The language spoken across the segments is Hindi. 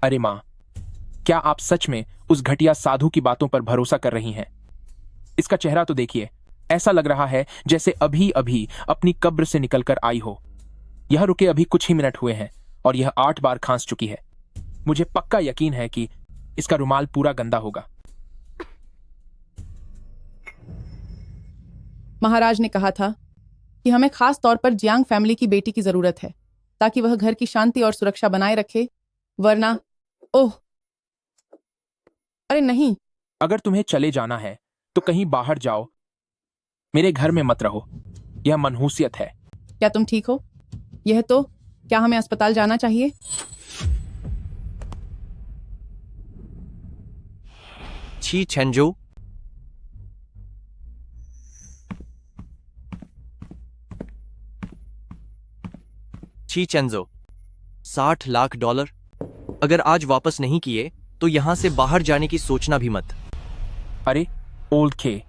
अरे माँ, क्या आप सच में उस घटिया साधु की बातों पर भरोसा कर रही हैं? इसका चेहरा तो देखिए, ऐसा लग रहा है जैसे अभी अभी अपनी कब्र से निकलकर आई हो। यह रुके अभी कुछ ही मिनट हुए हैं और यह 8 बार खांस चुकी है। मुझे पक्का यकीन है कि इसका रुमाल पूरा गंदा होगा। महाराज ने कहा था कि हमें खास तौर पर जियांग फैमिली की बेटी की जरूरत है ताकि वह घर की शांति और सुरक्षा बनाए रखे, वरना ओह अरे नहीं। अगर तुम्हें चले जाना है तो कहीं बाहर जाओ, मेरे घर में मत रहो। यह मनहूसियत है। क्या तुम ठीक हो? यह तो क्या हमें अस्पताल जाना चाहिए? छी छेंजो, छी चेंजो, $60 लाख। अगर आज वापस नहीं किए तो यहां से बाहर जाने की सोचना भी मत। अरे ओल्ड खे,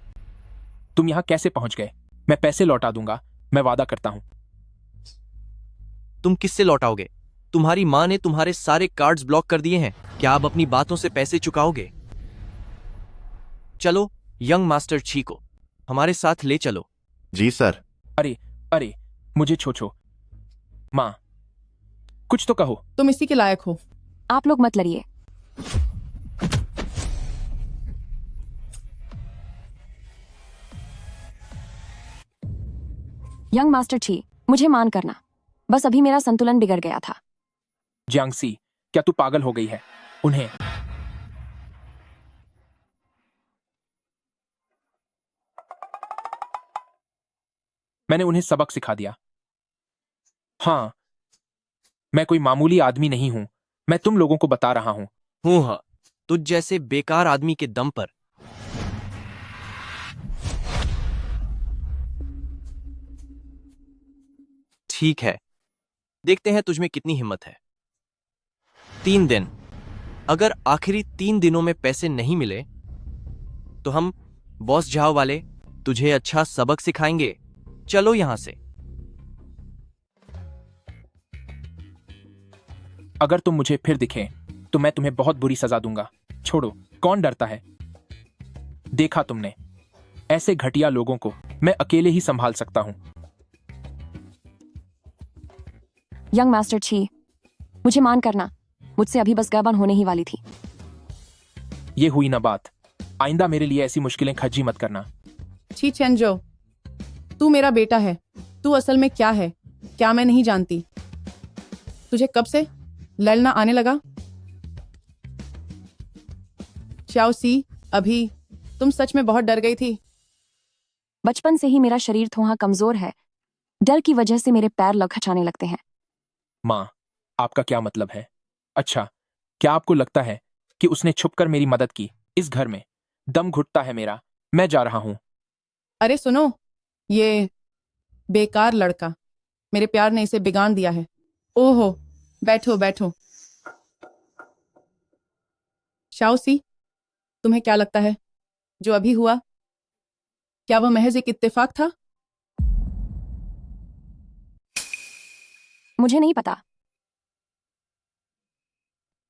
तुम यहां कैसे पहुंच गए? मैं पैसे लौटा दूंगा, मैं वादा करता हूं। तुम किससे लौटाओगे? तुम्हारी मां ने तुम्हारे सारे कार्ड्स ब्लॉक कर दिए हैं। क्या आप अपनी बातों से पैसे चुकाओगे? चलो यंग मास्टर छी को हमारे साथ ले चलो। जी सर। अरे अरे, मुझे छोछो। मां, कुछ तो कहो। तुम इसी के लायक हो। आप लोग मत लड़िए। यंग मास्टर छी, मुझे मान करना, बस अभी मेरा संतुलन बिगड़ गया था। जियांगसी, क्या तू पागल हो गई है? उन्हें मैंने उन्हें सबक सिखा दिया। हाँ, मैं कोई मामूली आदमी नहीं हूं। मैं तुम लोगों को बता रहा हूं। हाँ, तुझ जैसे बेकार आदमी के दम पर। ठीक है, देखते हैं तुझमें कितनी हिम्मत है। 3 दिन। अगर आखिरी 3 दिनों में पैसे नहीं मिले तो हम बॉस झाओ वाले तुझे अच्छा सबक सिखाएंगे। चलो यहां से। अगर तुम मुझे फिर दिखे तो मैं तुम्हें बहुत बुरी सजा दूंगा। छोड़ो, कौन डरता है? देखा तुमने, ऐसे घटिया लोगों को मैं अकेले ही संभाल सकता हूं। यंग मास्टर छी, मुझे मान करना, मुझसे अभी बस गड़बड़ होने ही वाली थी। ये हुई ना बात। आइंदा मेरे लिए ऐसी मुश्किलें खज्जी मत करना। छी चेंजो, तू मेरा बेटा है। तू असल में क्या है, क्या मैं नहीं जानती? तुझे कब से लड़ना आने लगा? शाओ सी, अभी तुम सच में बहुत डर गई थी। बचपन से ही मेरा शरीर थोड़ा कमजोर है। डर की वजह से मेरे पैर लखचाने लगते हैं। माँ, आपका क्या मतलब है? अच्छा, क्या आपको लगता है कि उसने छुपकर मेरी मदद की? इस घर में दम घुटता है मेरा। मैं जा रहा हूं। अरे सुनो, ये बेकार लड़का, मेरे प्यार ने इसे बिगाड़ दिया है। ओहो, बैठो बैठो। शाओ सी, तुम्हें क्या लगता है जो अभी हुआ, क्या वह महज एक इत्तेफाक था? मुझे नहीं पता।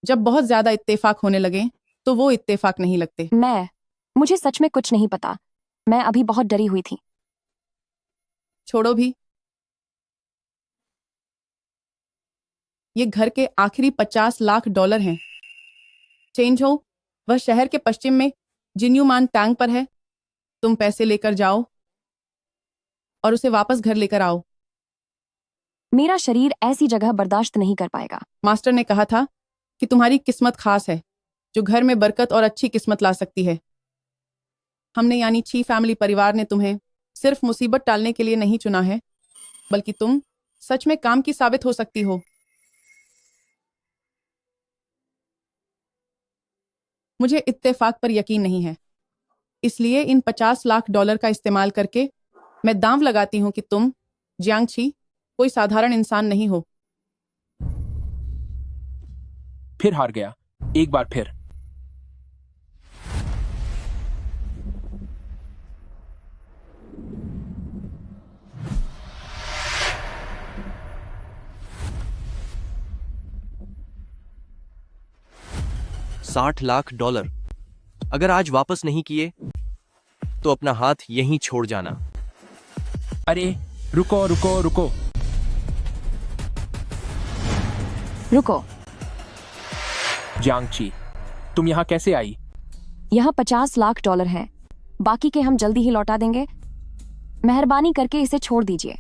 जब बहुत ज्यादा इत्तेफाक होने लगे तो वो इत्तेफाक नहीं लगते। मुझे सच में कुछ नहीं पता। मैं अभी बहुत डरी हुई थी। छोड़ो भी, ये घर के आखिरी $50 लाख हैं। चेंज हो, वह शहर के पश्चिम में जिन्यूमान टैंग पर है। तुम पैसे लेकर जाओ और उसे वापस घर लेकर आओ। मेरा शरीर ऐसी जगह बर्दाश्त नहीं कर पाएगा। मास्टर ने कहा था कि तुम्हारी किस्मत खास है, जो घर में बरकत और अच्छी किस्मत ला सकती है। हमने यानी छी फैमिली परिवार ने तुम्हें सिर्फ मुसीबत टालने के लिए नहीं चुना है, बल्कि तुम सच में काम की साबित हो सकती हो। मुझे इत्तेफाक पर यकीन नहीं है, इसलिए इन $50 लाख का इस्तेमाल करके मैं दांव लगाती हूं कि तुम, जियांग छी, कोई साधारण इंसान नहीं हो। फिर हार गया, एक बार फिर। $60 लाख। अगर आज वापस नहीं किए तो अपना हाथ यहीं छोड़ जाना। अरे रुको रुको रुको। रुको। जियांगची, तुम यहाँ कैसे आई? यहाँ $50 लाख हैं, बाकी के हम जल्दी ही लौटा देंगे। मेहरबानी करके इसे छोड़ दीजिए।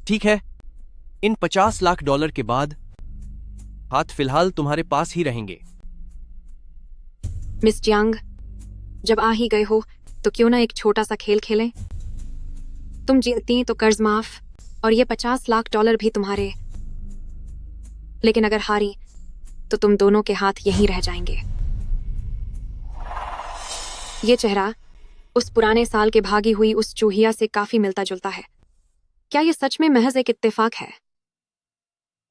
ठीक है, इन $50 लाख के बाद हाथ फिलहाल तुम्हारे पास ही रहेंगे। मिस जियांग, जब आ ही गए हो तो क्यों ना एक छोटा सा खेल खेलें। तुम जीतती तो कर्ज माफ और ये $50 लाख भी तुम्हारे, लेकिन अगर हारी तो तुम दोनों के हाथ यहीं रह जाएंगे। ये चेहरा उस पुराने साल के भागी हुई उस चूहिया से काफी मिलता जुलता है। क्या ये सच में महज एक इत्तेफाक है?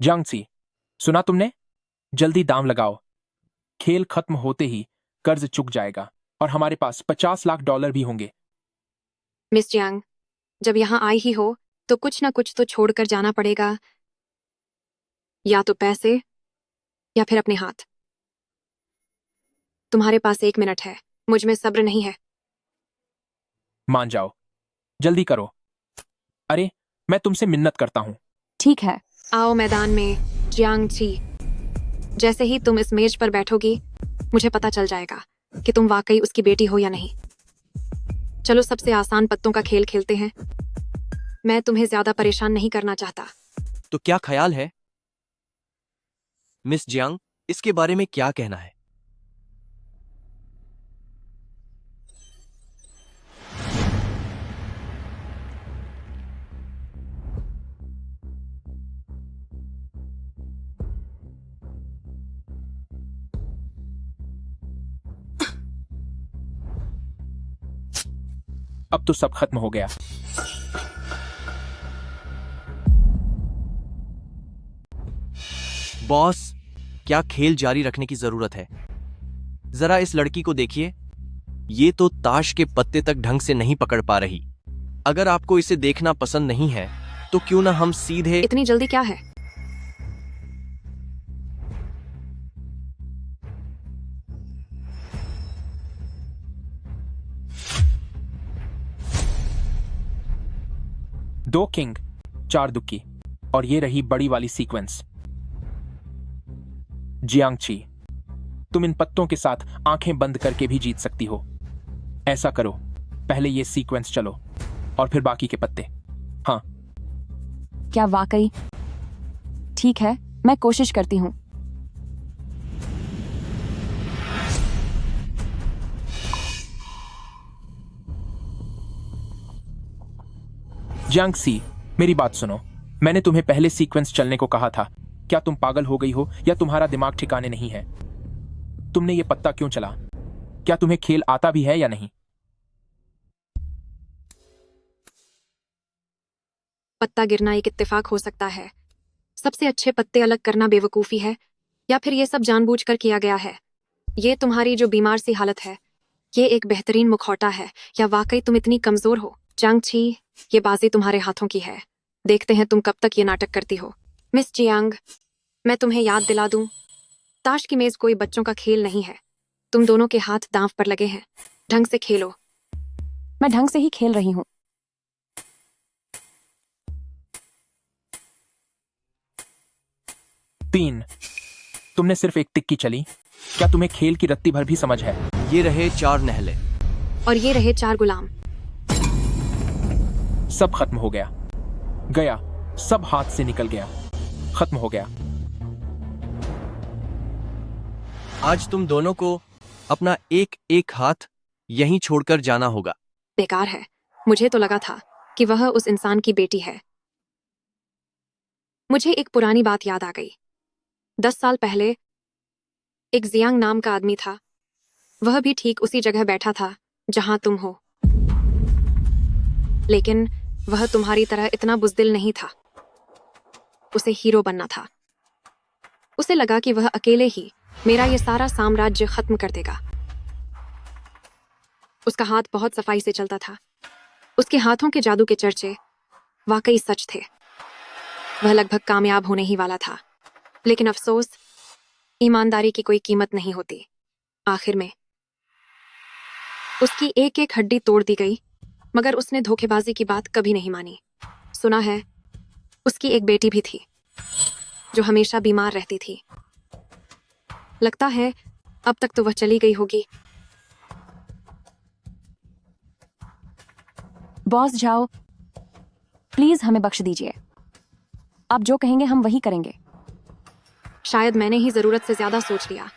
जियांगची, सुना तुमने? जल्दी दाम लगाओ। खेल खत्म होते ही कर्ज चुक जाएगा और हमारे पास $50 लाख भी होंगे। मिस जियांग, जब यहाँ आई ही हो तो कुछ ना कुछ तो छोड़कर जाना पड़ेगा, या तो पैसे या फिर अपने हाथ। तुम्हारे पास 1 मिनट है, मुझ में सब्र नहीं है। मान जाओ, जल्दी करो। अरे मैं तुमसे मिन्नत करता हूं। ठीक है। आओ मैदान में जियांगची। जैसे ही तुम इस मेज पर बैठोगी मुझे पता चल जाएगा कि तुम वाकई उसकी बेटी हो या नहीं। चलो सबसे आसान पत्तों का खेल खेलते हैं। मैं तुम्हें ज्यादा परेशान नहीं करना चाहता। तो क्या ख्याल है मिस जियांग, इसके बारे में क्या कहना है? अब तो सब खत्म हो गया। बॉस, क्या खेल जारी रखने की जरूरत है? जरा इस लड़की को देखिए, ये तो ताश के पत्ते तक ढंग से नहीं पकड़ पा रही। अगर आपको इसे देखना पसंद नहीं है तो क्यों ना हम सीधे। इतनी जल्दी क्या है? दो किंग, 4 दुक्की, और ये रही बड़ी वाली सीक्वेंस। जियांगची, तुम इन पत्तों के साथ आंखें बंद करके भी जीत सकती हो। ऐसा करो, पहले ये सीक्वेंस चलो और फिर बाकी के पत्ते। हाँ। क्या वाकई? ठीक है, मैं कोशिश करती हूँ। जियांगसी, मेरी बात सुनो। मैंने तुम्हें पहले सीक्वेंस चलने को कहा था। क्या तुम पागल हो गई हो या तुम्हारा दिमाग ठिकाने नहीं है? तुमने ये पत्ता क्यों चला? क्या तुम्हें खेल आता भी है या नहीं? पत्ता गिरना एक इत्तेफाक हो सकता है। सबसे अच्छे पत्ते अलग करना बेवकूफी है, या फिर ये सब जानबूझकर किया गया है। ये तुम्हारी जो बीमार सी हालत है, ये एक बेहतरीन मुखौटा है, या वाकई तुम इतनी कमजोर हो? जियांगची, ये बाजी तुम्हारे हाथों की है। देखते हैं तुम कब तक ये नाटक करती हो। मिस जियांग, मैं तुम्हें याद दिला दूं, ताश की मेज कोई बच्चों का खेल नहीं है। तुम दोनों के हाथ दांव पर लगे हैं। ढंग से खेलो। मैं ढंग से ही खेल रही हूँ। तीन। तुमने सिर्फ एक टिक्की चली। क्या तुम्हें खेल की रत्ती भर भी समझ है? ये रहे 4 नहले और ये रहे 4 गुलाम। सब खत्म हो गया। गया, सब हाथ से निकल गया। खत्म हो गया। आज तुम दोनों को अपना एक एक हाथ यहीं छोड़कर जाना होगा। बेकार है। मुझे तो लगा था कि वह उस इंसान की बेटी है। मुझे एक पुरानी बात याद आ गई। 10 साल पहले एक जियांग नाम का आदमी था। वह भी ठीक उसी जगह बैठा था जहां तुम हो, लेकिन वह तुम्हारी तरह इतना बुज़दिल नहीं था। उसे हीरो बनना था। उसे लगा कि वह अकेले ही मेरा ये सारा साम्राज्य खत्म कर देगा। उसका हाथ बहुत सफाई से चलता था। उसके हाथों के जादू के चर्चे वाकई सच थे। वह लगभग कामयाब होने ही वाला था, लेकिन अफसोस, ईमानदारी की कोई कीमत नहीं होती। आखिर में उसकी एक एक हड्डी तोड़ दी गई, मगर उसने धोखेबाजी की बात कभी नहीं मानी। सुना है उसकी एक बेटी भी थी जो हमेशा बीमार रहती थी। लगता है अब तक तो वह चली गई होगी। बॉस जाओ, प्लीज हमें बख्श दीजिए। आप जो कहेंगे हम वही करेंगे। शायद मैंने ही जरूरत से ज्यादा सोच लिया।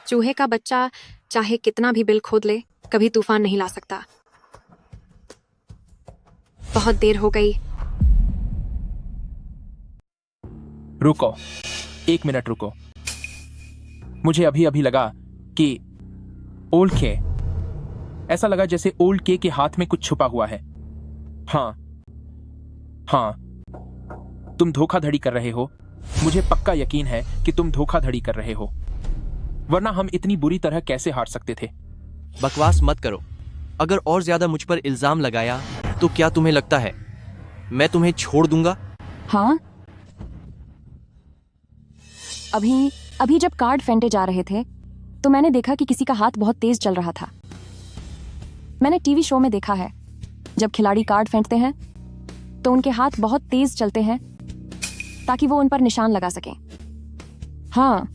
चूहे का बच्चा चाहे कितना भी बिल खोद ले, कभी तूफान नहीं ला सकता। बहुत देर हो गई। रुको, 1 मिनट रुको। मुझे अभी अभी लगा कि ओल्ड के, ऐसा लगा जैसे ओल्ड के हाथ में कुछ छुपा हुआ है। हाँ हाँ, तुम धोखाधड़ी कर रहे हो। मुझे पक्का यकीन है कि तुम धोखाधड़ी कर रहे हो, वरना हम इतनी बुरी तरह कैसे हार सकते थे। बकवास मत करो। अगर और ज्यादा मुझ पर इल्जाम लगाया तो क्या तुम्हें लगता है मैं तुम्हें छोड़ दूंगा? हाँ, अभी जब कार्ड फेंटे जा रहे थे तो मैंने देखा कि किसी का हाथ बहुत तेज चल रहा था। मैंने टीवी शो में देखा है, जब खिलाड़ी कार्ड फेंटते हैं तो उनके हाथ बहुत तेज चलते हैं ताकि वो उन पर निशान लगा सकें। हाँ,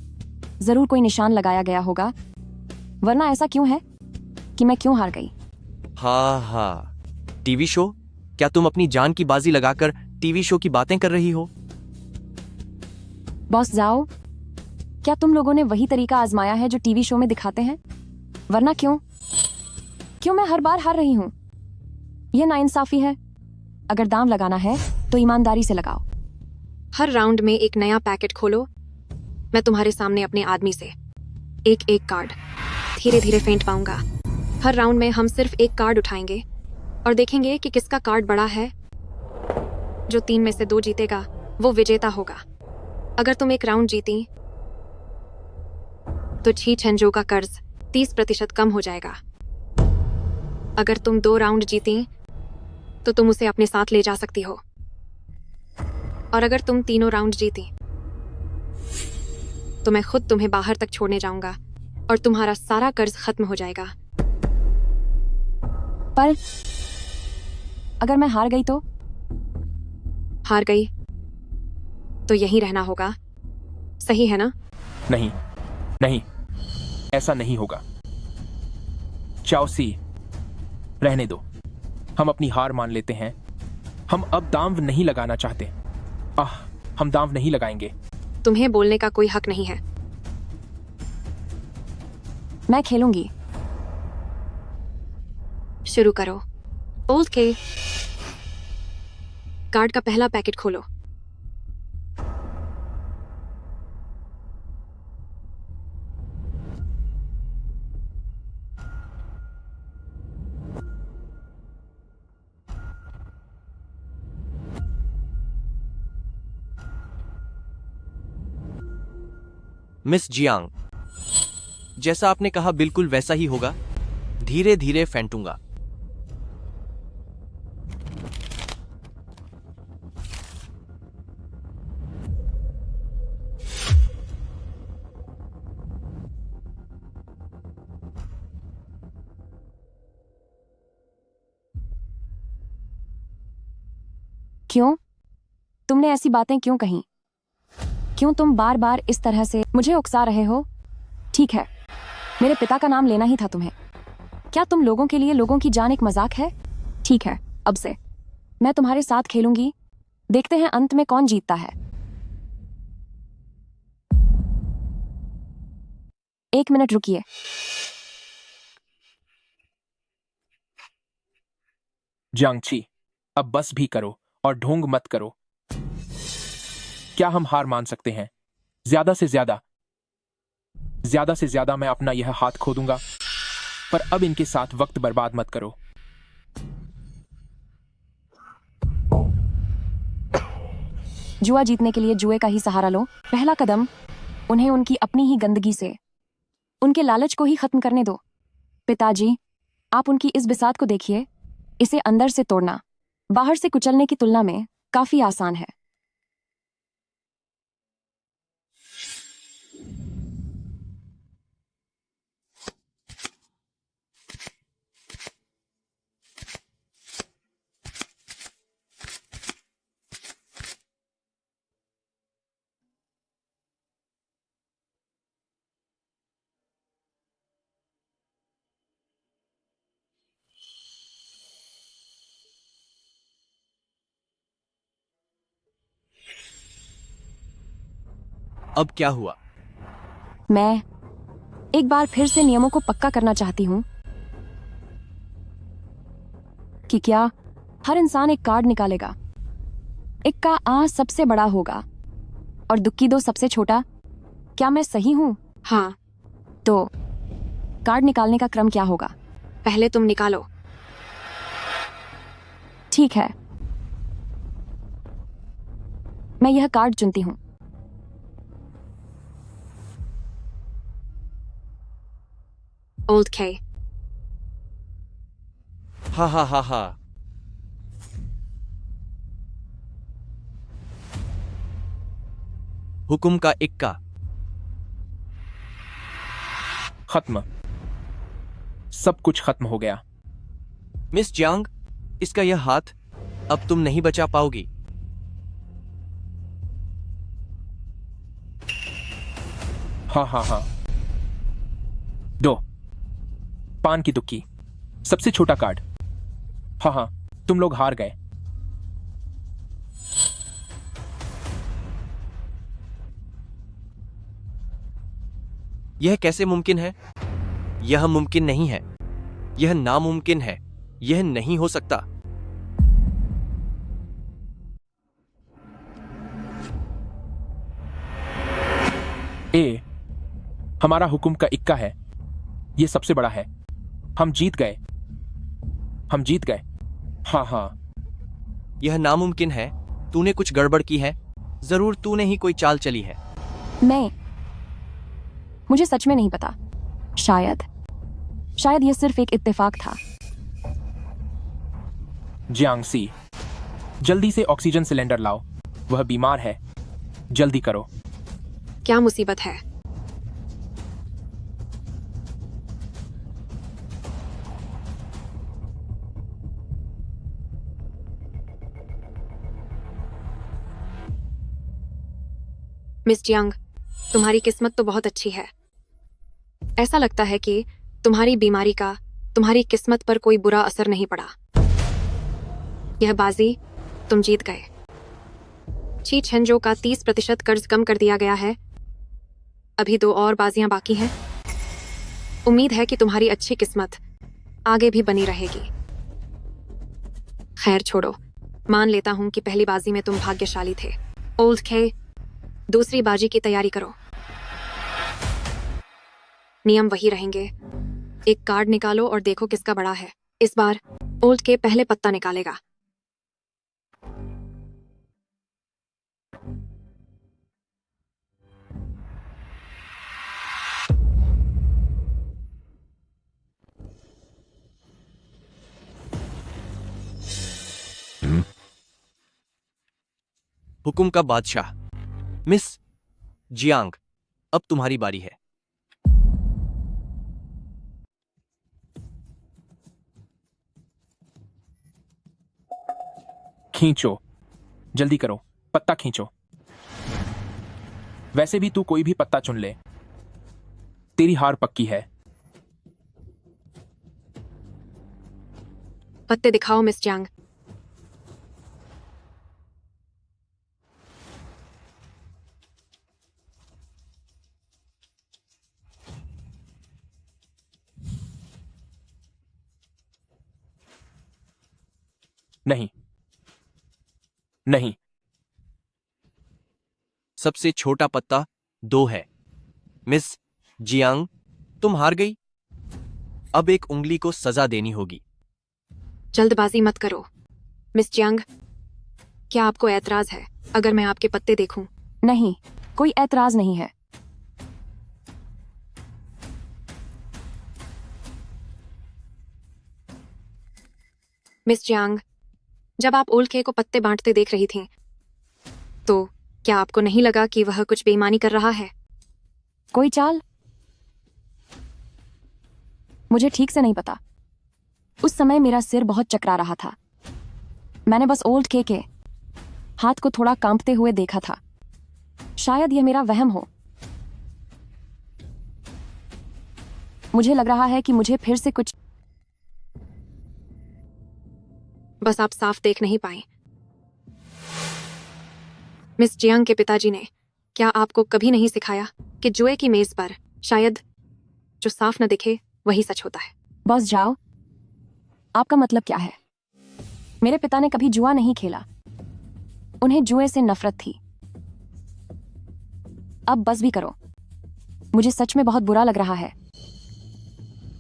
जरूर कोई निशान लगाया गया होगा, वरना ऐसा क्यों है कि मैं क्यों हार गई? हाँ, टीवी शो? क्या तुम अपनी जान की बाजी लगाकर टीवी शो की बातें कर रही हो? बॉस जाओ, क्या तुम लोगों ने वही तरीका आजमाया है जो टीवी शो में दिखाते हैं? वरना क्यों मैं हर बार हार रही हूं? यह नाइंसाफी है। अगर दांव लगाना है तो ईमानदारी से लगाओ। हर राउंड में एक नया पैकेट खोलो। मैं तुम्हारे सामने अपने आदमी से एक एक कार्ड धीरे धीरे फेंट पाऊंगा। हर राउंड में हम सिर्फ एक कार्ड उठाएंगे और देखेंगे कि किसका कार्ड बड़ा है। जो 3 में से 2 जीतेगा वो विजेता होगा। अगर तुम एक राउंड जीती तो छी छंजो का कर्ज 30% कम हो जाएगा। अगर तुम 2 राउंड जीती तो तुम उसे अपने साथ ले जा सकती हो। और अगर तुम तीनों राउंड जीती तो मैं खुद तुम्हें बाहर तक छोड़ने जाऊंगा और तुम्हारा सारा कर्ज खत्म हो जाएगा। पर अगर मैं हार गई तो? हार गई तो यहीं रहना होगा, सही है ना? नहीं नहीं, ऐसा नहीं होगा। चाओसी, रहने दो। हम अपनी हार मान लेते हैं। हम अब दांव नहीं लगाना चाहते। हम दांव नहीं लगाएंगे। तुम्हें बोलने का कोई हक नहीं है। मैं खेलूंगी। शुरू करो। ओल्ड के कार्ड का पहला पैकेट खोलो। मिस जियांग, जैसा आपने कहा बिल्कुल वैसा ही होगा। धीरे धीरे फेंटूंगा। क्यों? तुमने ऐसी बातें क्यों कही? क्यों तुम बार बार इस तरह से मुझे उकसा रहे हो? ठीक है, मेरे पिता का नाम लेना ही था तुम्हें। क्या तुम लोगों के लिए लोगों की जान एक मजाक है? ठीक है, अब से मैं तुम्हारे साथ खेलूंगी। देखते हैं अंत में कौन जीतता है। 1 मिनट रुकिए। जांगची, अब बस भी करो और ढोंग मत करो। क्या हम हार मान सकते हैं? ज्यादा से ज्यादा मैं अपना यह हाथ खो दूंगा, पर अब इनके साथ वक्त बर्बाद मत करो। जुआ जीतने के लिए जुए का ही सहारा लो। पहला कदम, उन्हें उनकी अपनी ही गंदगी से, उनके लालच को ही खत्म करने दो। पिताजी, आप उनकी इस बिसात को देखिए। इसे अंदर से तोड़ना बाहर से कुचलने की तुलना में काफी आसान है। अब क्या हुआ? मैं एक बार फिर से नियमों को पक्का करना चाहती हूँ कि क्या हर इंसान एक कार्ड निकालेगा। एक का आ सबसे बड़ा होगा और दुक्की दो सबसे छोटा। क्या मैं सही हूँ? हाँ, तो कार्ड निकालने का क्रम क्या होगा? पहले तुम निकालो। ठीक है, मैं यह कार्ड चुनती हूँ। ओल्ड के। हा हा हा हा। हुकुम का इक्का। खत्म। सब कुछ खत्म हो गया। मिस जियांग, इसका यह हाथ अब तुम नहीं बचा पाओगी। हाँ हाँ हाँ। दो पान की दुक्की, सबसे छोटा कार्ड। हाँ हाँ, तुम लोग हार गए। यह कैसे मुमकिन है? यह मुमकिन नहीं है। यह नामुमकिन है। यह नहीं हो सकता। ए, हमारा हुकुम का इक्का है। यह सबसे बड़ा है। हम जीत गए। हम जीत गए। हाँ हाँ। यह नामुमकिन है। तूने कुछ गड़बड़ की है। जरूर तूने ही कोई चाल चली है। मुझे सच में नहीं पता। शायद यह सिर्फ एक इत्तेफाक था। जियांगसी, जल्दी से ऑक्सीजन सिलेंडर लाओ। वह बीमार है। जल्दी करो। क्या मुसीबत है? मिस जियांग, तुम्हारी किस्मत तो बहुत अच्छी है। ऐसा लगता है कि तुम्हारी बीमारी का तुम्हारी किस्मत पर कोई बुरा असर नहीं पड़ा। यह बाजी तुम जीत गए। ची छेंजो का 30% कर्ज कम कर दिया गया है। अभी 2 और बाजियां बाकी हैं। उम्मीद है कि तुम्हारी अच्छी किस्मत आगे भी बनी रहेगी। खैर छोड़ो, मान लेता हूं कि पहली बाजी में तुम भाग्यशाली थे। ओल्ड खे, दूसरी बाजी की तैयारी करो। नियम वही रहेंगे। एक कार्ड निकालो और देखो किसका बड़ा है। इस बार ओल्ड के पहले पत्ता निकालेगा। हुकुम का बादशाह। मिस जियांग, अब तुम्हारी बारी है। खींचो, जल्दी करो। पत्ता खींचो। वैसे भी तू कोई भी पत्ता चुन ले। तेरी हार पक्की है। पत्ते दिखाओ मिस जियांग। नहीं नहीं। सबसे छोटा पत्ता 2 है। मिस जियांग, तुम हार गई। अब एक उंगली को सजा देनी होगी। जल्दबाजी मत करो। मिस जियांग, क्या आपको ऐतराज है अगर मैं आपके पत्ते देखूं? नहीं, कोई ऐतराज नहीं है। मिस जियांग, जब आप ओल्ड के को पत्ते बांटते देख रही थीं, तो क्या आपको नहीं लगा कि वह कुछ बेईमानी कर रहा है? कोई चाल? मुझे ठीक से नहीं पता। उस समय मेरा सिर बहुत चकरा रहा था। मैंने बस ओल्ड के हाथ को थोड़ा कांपते हुए देखा था। शायद यह मेरा वहम हो। मुझे लग रहा है कि मुझे फिर से कुछ। बस आप साफ देख नहीं पाए। मिस जियांग के पिताजी ने क्या आपको कभी नहीं सिखाया कि जुए की मेज पर शायद जो साफ न दिखे वही सच होता है? बस जाओ, आपका मतलब क्या है? मेरे पिता ने कभी जुआ नहीं खेला। उन्हें जुए से नफरत थी। अब बस भी करो, मुझे सच में बहुत बुरा लग रहा है।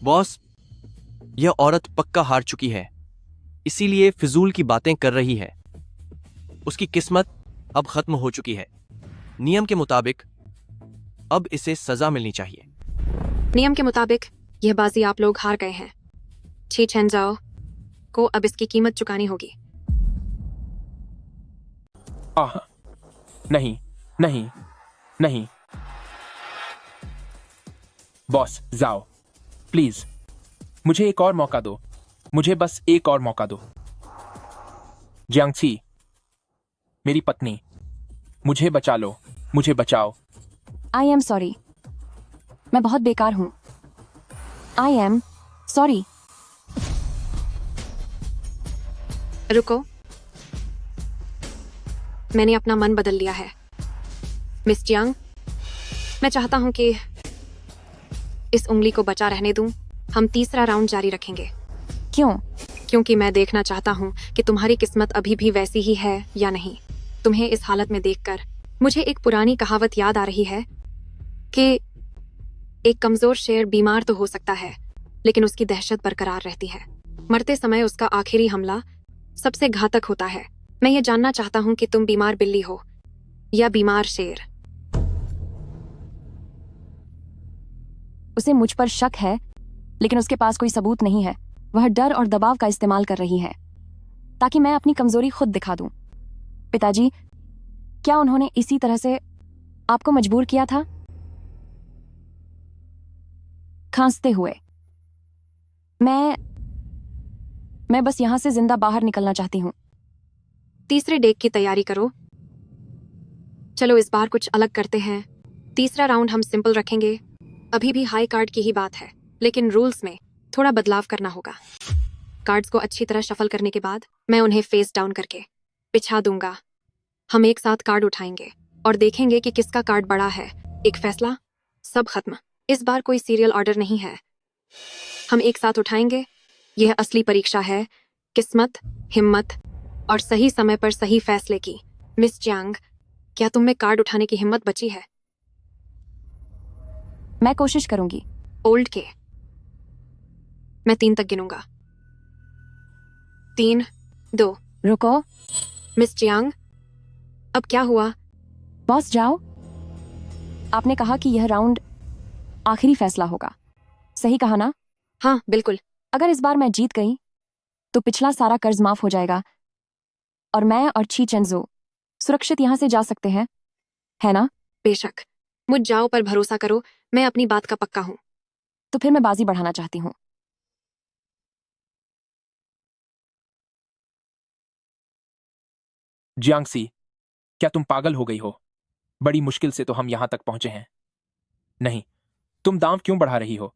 बॉस, यह औरत पक्का हार चुकी है, इसीलिए फिजूल की बातें कर रही है। उसकी किस्मत अब खत्म हो चुकी है। नियम के मुताबिक अब इसे सजा मिलनी चाहिए। नियम के मुताबिक यह बाजी आप लोग हार गए हैं। ची चेंजाओ को अब इसकी कीमत चुकानी होगी। आह, नहीं, नहीं, नहीं। बॉस जाओ, प्लीज, मुझे एक और मौका दो। मुझे बस एक और मौका दो। जियांगची, मेरी पत्नी, मुझे बचा लो, मुझे बचाओ। आई एम सॉरी, मैं बहुत बेकार हूं। I am sorry. रुको, मैंने अपना मन बदल लिया है। मिस जियांग, मैं चाहता हूं कि इस उंगली को बचा रहने दूं। हम तीसरा राउंड जारी रखेंगे। क्यों? क्योंकि मैं देखना चाहता हूं कि तुम्हारी किस्मत अभी भी वैसी ही है या नहीं। तुम्हें इस हालत में देखकर मुझे एक पुरानी कहावत याद आ रही है कि एक कमजोर शेर बीमार तो हो सकता है, लेकिन उसकी दहशत बरकरार रहती है। मरते समय उसका आखिरी हमला सबसे घातक होता है। मैं ये जानना चाहता हूं कि तुम बीमार बिल्ली हो या बीमार शेर। उसे मुझ पर शक है, लेकिन उसके पास कोई सबूत नहीं है। वह डर और दबाव का इस्तेमाल कर रही है ताकि मैं अपनी कमजोरी खुद दिखा दूं। पिताजी, क्या उन्होंने इसी तरह से आपको मजबूर किया था? खांसते हुए, मैं बस यहां से जिंदा बाहर निकलना चाहती हूं। तीसरे डेक की तैयारी करो। चलो इस बार कुछ अलग करते हैं। तीसरा राउंड हम सिंपल रखेंगे। अभी भी हाई कार्ड की ही बात है, लेकिन रूल्स में थोड़ा बदलाव करना होगा। कार्ड्स को अच्छी तरह शफल करने के बाद मैं उन्हें फेस डाउन करके बिछा दूंगा। हम एक साथ कार्ड उठाएंगे और देखेंगे कि किसका कार्ड बड़ा है। एक फैसला, सब खत्म। इस बार कोई सीरियल ऑर्डर नहीं है। हम एक साथ उठाएंगे। यह असली परीक्षा है, किस्मत, हिम्मत और सही समय पर सही फैसले की। मिस जियांग, क्या तुम में कार्ड उठाने की हिम्मत बची है? मैं कोशिश करूंगी। ओल्ड के, मैं 3 तक गिनूंगा। 3, 2। रुको। मिस जियांग, अब क्या हुआ? बॉस जाओ। आपने कहा कि यह राउंड आखिरी फैसला होगा, सही कहा ना? हाँ, बिल्कुल। अगर इस बार मैं जीत गई तो पिछला सारा कर्ज माफ हो जाएगा और मैं और ची चेंजो सुरक्षित यहां से जा सकते हैं, है ना? बेशक। मुझ जाओ पर भरोसा करो, मैं अपनी बात का पक्का हूं। तो फिर मैं बाजी बढ़ाना चाहती हूँ। जियांगसी, क्या तुम पागल हो गई हो? बड़ी मुश्किल से तो हम यहां तक पहुंचे हैं। नहीं, तुम दांव क्यों बढ़ा रही हो?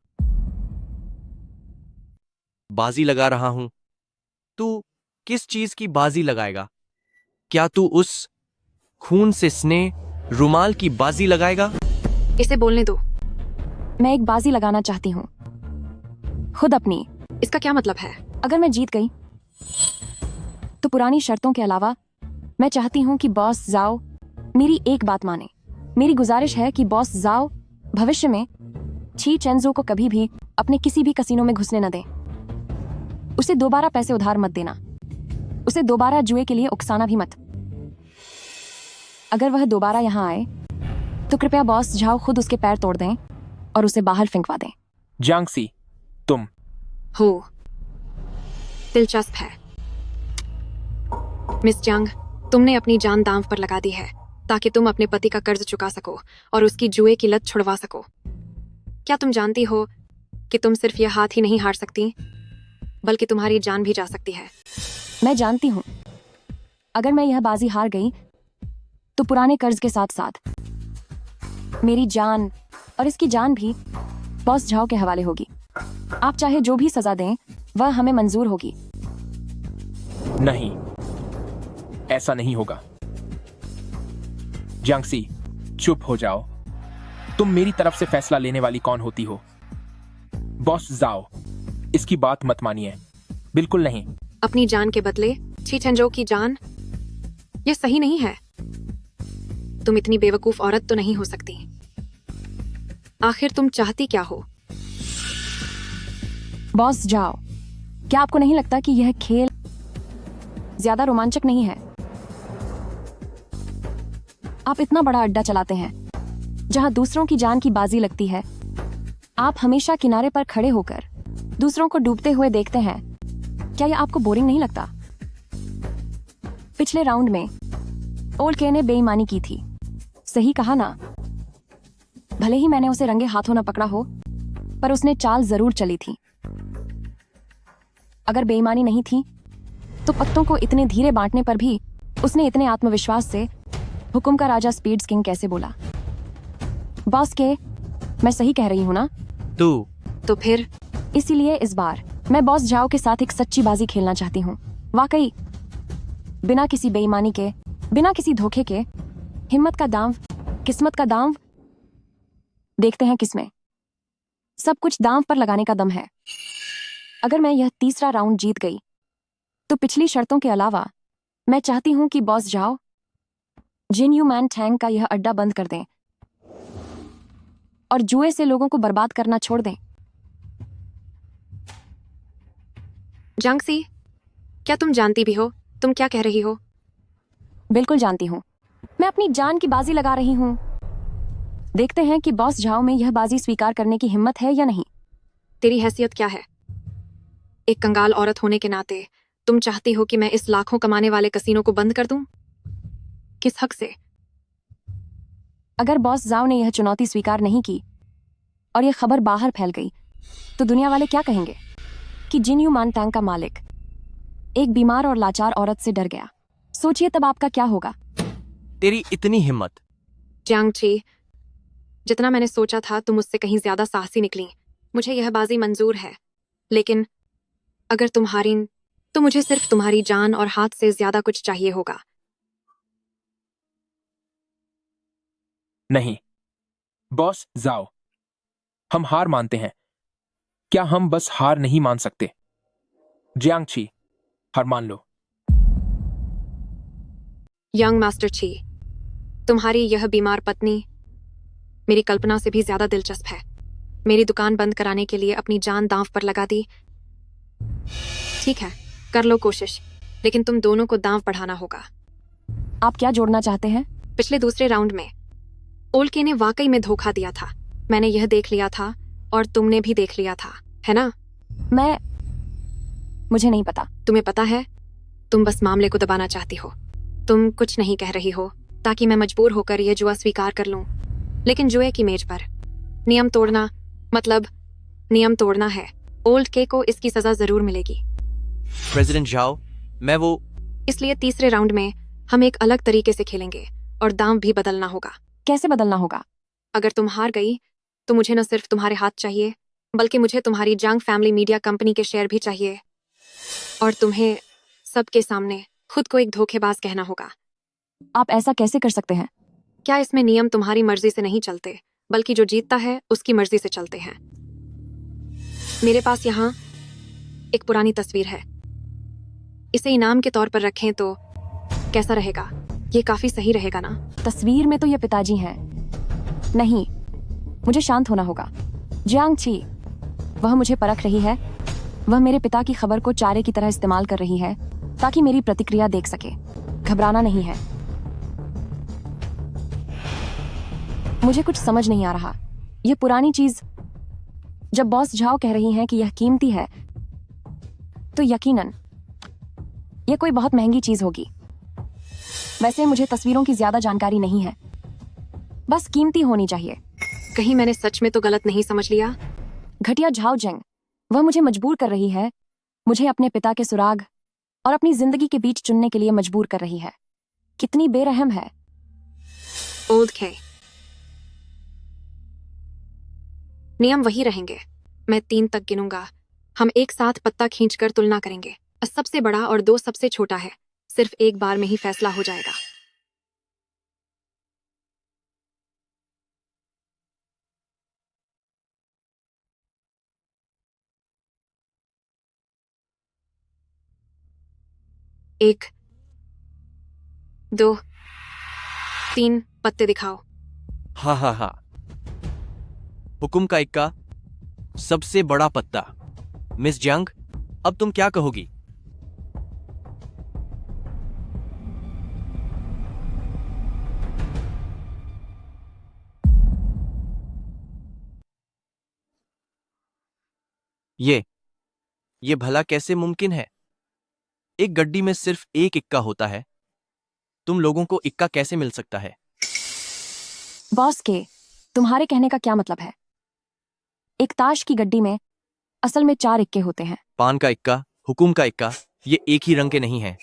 बाजी लगा रहा हूं। तू किस चीज की बाजी लगाएगा? क्या तू उस खून से स्ने रुमाल की बाजी लगाएगा? इसे बोलने दो। मैं एक बाजी लगाना चाहती हूँ, खुद अपनी। इसका क्या मतलब है? अगर मैं जीत गई तो पुरानी शर्तों के अलावा मैं चाहती हूँ कि बॉस जाओ मेरी एक बात माने। मेरी गुजारिश है कि बॉस जाओ भविष्य में ची चेंजो को कभी भी अपने किसी भी कसीनो में घुसने न दें। उसे दोबारा पैसे उधार मत देना। उसे दोबारा जुए के लिए उकसाना भी मत। अगर वह दोबारा यहाँ आए तो कृपया बॉस झाओ खुद उसके पैर तोड़ दें और उसे बाहर फेंकवा दें। जियांगसी, तुम। हो, दिलचस्प है। मिस जंग, तुमने अपनी जान दांव पर लगा दी है ताकि तुम अपने पति का कर्ज चुका सको और उसकी जुए की लत छुड़वा सको। क्या तुम जानती हो कि तुम सिर्फ यह हाथ ही नहीं हार सकती, बल्कि तुम्हारी जान भी जा सकती है। मैं जानती हूँ अगर मैं यह बाजी हार गई तो पुराने कर्ज के साथ साथ मेरी जान और इसकी जान भी बॉस झाओ के हवाले होगी। आप चाहे जो भी सजा दें वह हमें मंजूर होगी। नहीं, ऐसा नहीं होगा। जियांगसी, चुप हो जाओ। तुम मेरी तरफ से फैसला लेने वाली कौन होती हो? बॉस जाओ, इसकी बात मत मानिए। बिल्कुल नहीं। अपनी जान के बदले ची चंजो की जान, यह सही नहीं है। तुम इतनी बेवकूफ औरत तो नहीं हो सकती। आखिर तुम चाहती क्या हो? बॉस जाओ, क्या आपको नहीं लगता कि यह खेल ज्यादा रोमांचक नहीं है? आप इतना बड़ा अड्डा चलाते हैं जहां दूसरों की जान की बाजी लगती है। आप हमेशा किनारे पर खड़े होकर दूसरों को डूबते हुए देखते हैं। क्या यह आपको बोरिंग नहीं लगता? पिछले राउंड में ओल्ड के ने बेईमानी की थी, सही कहा ना? भले ही मैंने उसे रंगे हाथों न पकड़ा हो, पर उसने चाल जरूर चली थी। अगर बेईमानी नहीं थी तो पत्तों को इतने धीरे बांटने पर भी उसने इतने आत्मविश्वास से हुक्म का राजा स्पीड्स किंग कैसे बोला? बॉस के, मैं सही कह रही हूं ना? तो फिर इसीलिए इस बार मैं बॉस झाओ के साथ एक सच्ची बाजी खेलना चाहती हूँ। वाकई, बिना किसी बेईमानी के, बिना किसी धोखे के, हिम्मत का दांव, किस्मत का दांव। देखते हैं किसमें सब कुछ दांव पर लगाने का दम है। अगर मैं यह तीसरा राउंड जीत गई तो पिछली शर्तों के अलावा मैं चाहती हूं कि बॉस जाओ जिन यू मैन टैंग का यह अड्डा बंद कर दें और जुए से लोगों को बर्बाद करना छोड़ दें। जांगसी, क्या तुम जानती भी हो तुम क्या कह रही हो? बिल्कुल जानती हूँ। मैं अपनी जान की बाजी लगा रही हूँ। देखते हैं कि बॉस झाओ में यह बाजी स्वीकार करने की हिम्मत है या नहीं। तेरी हैसियत क्या है? एक कंगाल औरत होने के नाते तुम चाहती हो कि मैं इस लाखों कमाने वाले कसीनो को बंद कर दूं? किस हक से? अगर बॉस जाओ ने यह चुनौती स्वीकार नहीं की और यह खबर बाहर फैल गई तो दुनिया वाले क्या कहेंगे कि जिन यू मान टैंग का मालिक एक बीमार और लाचार औरत से डर गया। सोचिए तब आपका क्या होगा। तेरी इतनी हिम्मत। जियांगची, जितना मैंने सोचा था तुम मुझसे कहीं ज्यादा साहसी निकली। मुझे यह बाजी मंजूर है, लेकिन अगर तुम हारी तो मुझे सिर्फ तुम्हारी जान और हाथ से ज्यादा कुछ चाहिए होगा। नहीं बॉस जाओ, हम हार मानते हैं। क्या हम बस हार नहीं मान सकते? जियांगची, हार मान लो। यंग मास्टर ची, तुम्हारी यह बीमार पत्नी मेरी कल्पना से भी ज्यादा दिलचस्प है। मेरी दुकान बंद कराने के लिए अपनी जान दांव पर लगा दी। ठीक है, कर लो कोशिश, लेकिन तुम दोनों को दांव बढ़ाना होगा। आप क्या जोड़ना चाहते हैं? पिछले दूसरे राउंड में ओल्के ने वाकई में धोखा दिया था। मैंने यह देख लिया था और तुमने भी देख लिया था, है ना? मुझे नहीं पता। तुम्हें पता है, तुम बस मामले को दबाना चाहती हो। तुम कुछ नहीं कह रही हो ताकि मैं मजबूर होकर यह जुआ स्वीकार कर लूं। लेकिन जुए की मेज पर नियम तोड़ना मतलब नियम तोड़ना है। ओल्ड के को इसकी सजा जरूर मिलेगी। प्रेसिडेंट जाओ, मैं वो इसलिए तीसरे राउंड में हम एक अलग तरीके से खेलेंगे और दांव भी बदलना होगा। कैसे बदलना होगा? अगर तुम हार गई तो मुझे न सिर्फ तुम्हारे हाथ चाहिए, बल्कि मुझे तुम्हारी जंग फैमिली मीडिया कंपनी के शेयर भी चाहिए। और तुम्हें सबके सामने खुद को एक धोखेबाज कहना होगा। आप ऐसा कैसे कर सकते हैं? क्या इसमें नियम तुम्हारी मर्जी से नहीं चलते, बल्कि जो जीतता है उसकी मर्जी से चलते हैं? मेरे पास यहाँ एक पुरानी तस्वीर है। इसे इनाम के तौर पर रखें तो कैसा रहेगा? ये काफी सही रहेगा ना? तस्वीर में तो ये पिताजी हैं। नहीं, मुझे शांत होना होगा। जियांगची, वह मुझे परख रही है। वह मेरे पिता की खबर को चारे की तरह इस्तेमाल कर रही है ताकि मेरी प्रतिक्रिया देख सके। घबराना नहीं है। मुझे कुछ समझ नहीं आ रहा। यह पुरानी चीज, जब बॉस झाओ कह रही हैं कि यह कीमती है तो यकीनन यह कोई बहुत महंगी चीज होगी। वैसे मुझे तस्वीरों की ज्यादा जानकारी नहीं है, बस कीमती होनी चाहिए। कहीं मैंने सच में तो गलत नहीं समझ लिया? घटिया झाओ जेंग, वह मुझे मजबूर कर रही है, मुझे अपने पिता के सुराग और अपनी जिंदगी के बीच चुनने के लिए मजबूर कर रही है। कितनी बेरहम है। ओल्ड के नियम वही रहेंगे। मैं 3 तक गिनूंगा। हम एक साथ पत्ता खींचकर तुलना करेंगे। सबसे बड़ा और 2 सबसे छोटा है। सिर्फ एक बार में ही फैसला हो जाएगा। एक, 2, 3 पत्ते दिखाओ। हाँ हाँ हाँ। हुकुम का इक्का, सबसे बड़ा पत्ता। मिस जंग, अब तुम क्या कहोगी? ये भला कैसे मुमकिन है? एक गड्डी में सिर्फ एक इक्का होता है। तुम लोगों को इक्का कैसे मिल सकता है? बॉस के, तुम्हारे कहने का क्या मतलब है? एक ताश की गड्डी में असल में 4 इक्के होते हैं। पान का इक्का, हुकुम का इक्का, ये एक ही रंग के नहीं हैं।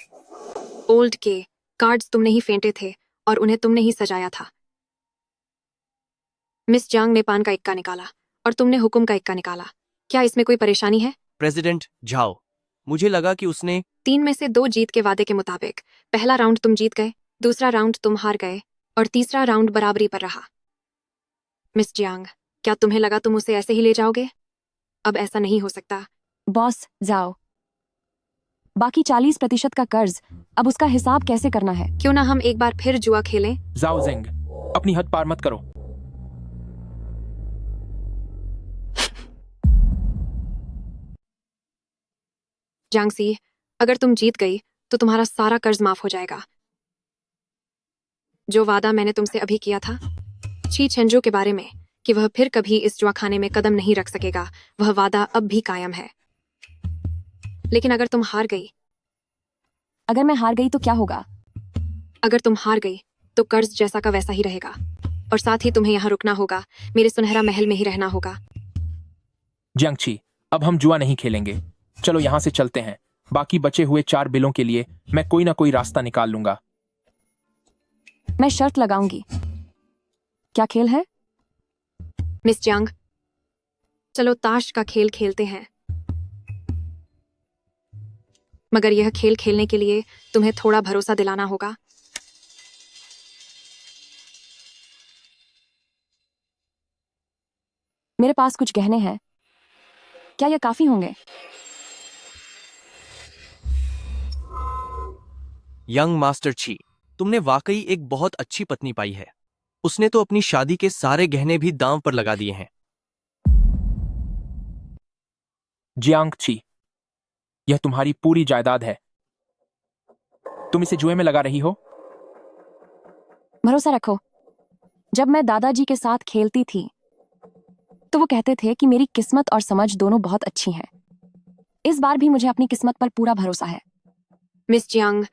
ओल्ड के कार्ड्स तुमने ही फेंटे थे और उन्हें तुमने ही सजाया था। मिस जांग ने पान का इक्का निकाला और तुमने हुकुम का इक्का निकाला। क्या इसमें कोई परेशानी है? प्रेसिडेंट झाओ, मुझे लगा कि उसने 3 में से 2 जीत के वादे के मुताबिक पहला राउंड तुम जीत गए, दूसरा राउंड तुम हार गए और तीसरा राउंड बराबरी पर रहा। मिस जियांग, क्या तुम्हें लगा तुम उसे ऐसे ही ले जाओगे? अब ऐसा नहीं हो सकता। बॉस जाओ, बाकी 40% का कर्ज, अब उसका हिसाब कैसे करना है? क्यों ना हम एक बार फिर जुआ खेलें? जाओ जेंग, अपनी हद पार मत करो। जांगसी, अगर तुम जीत गई तो तुम्हारा सारा कर्ज माफ हो जाएगा। जो वादा मैंने तुमसे अभी किया था ची छेंजो के बारे में कि वह फिर कभी इस जुआखाने में कदम नहीं रख सकेगा, वह वादा अब भी कायम है। लेकिन अगर तुम हार गई, अगर मैं हार गई तो क्या होगा? अगर तुम हार गई तो कर्ज जैसा का वैसा ही रहेगा और साथ ही तुम्हें यहाँ रुकना होगा, मेरे सुनहरा महल में ही रहना होगा। जियांगची, अब हम जुआ नहीं खेलेंगे। चलो यहाँ से चलते हैं। बाकी बचे हुए 4 बिलों के लिए मैं कोई ना कोई रास्ता निकाल लूंगा। मैं शर्त लगाऊंगी। क्या खेल है? मिस जियांग, चलो ताश का खेल खेलते हैं। मगर यह खेल खेलने के लिए तुम्हें थोड़ा भरोसा दिलाना होगा। मेरे पास कुछ गहने हैं, क्या ये काफी होंगे? यंग मास्टर ची, तुमने वाकई एक बहुत अच्छी पत्नी पाई है। उसने तो अपनी शादी के सारे गहने भी दांव पर लगा दिए हैं। जियांगची, यह तुम्हारी पूरी जायदाद है। तुम इसे जुए में लगा रही हो? भरोसा रखो, जब मैं दादाजी के साथ खेलती थी तो वो कहते थे कि मेरी किस्मत और समझ दोनों बहुत अच्छी हैं। इस बार भी मुझे अपनी किस्मत पर पूरा भरोसा है। मिस जियांग,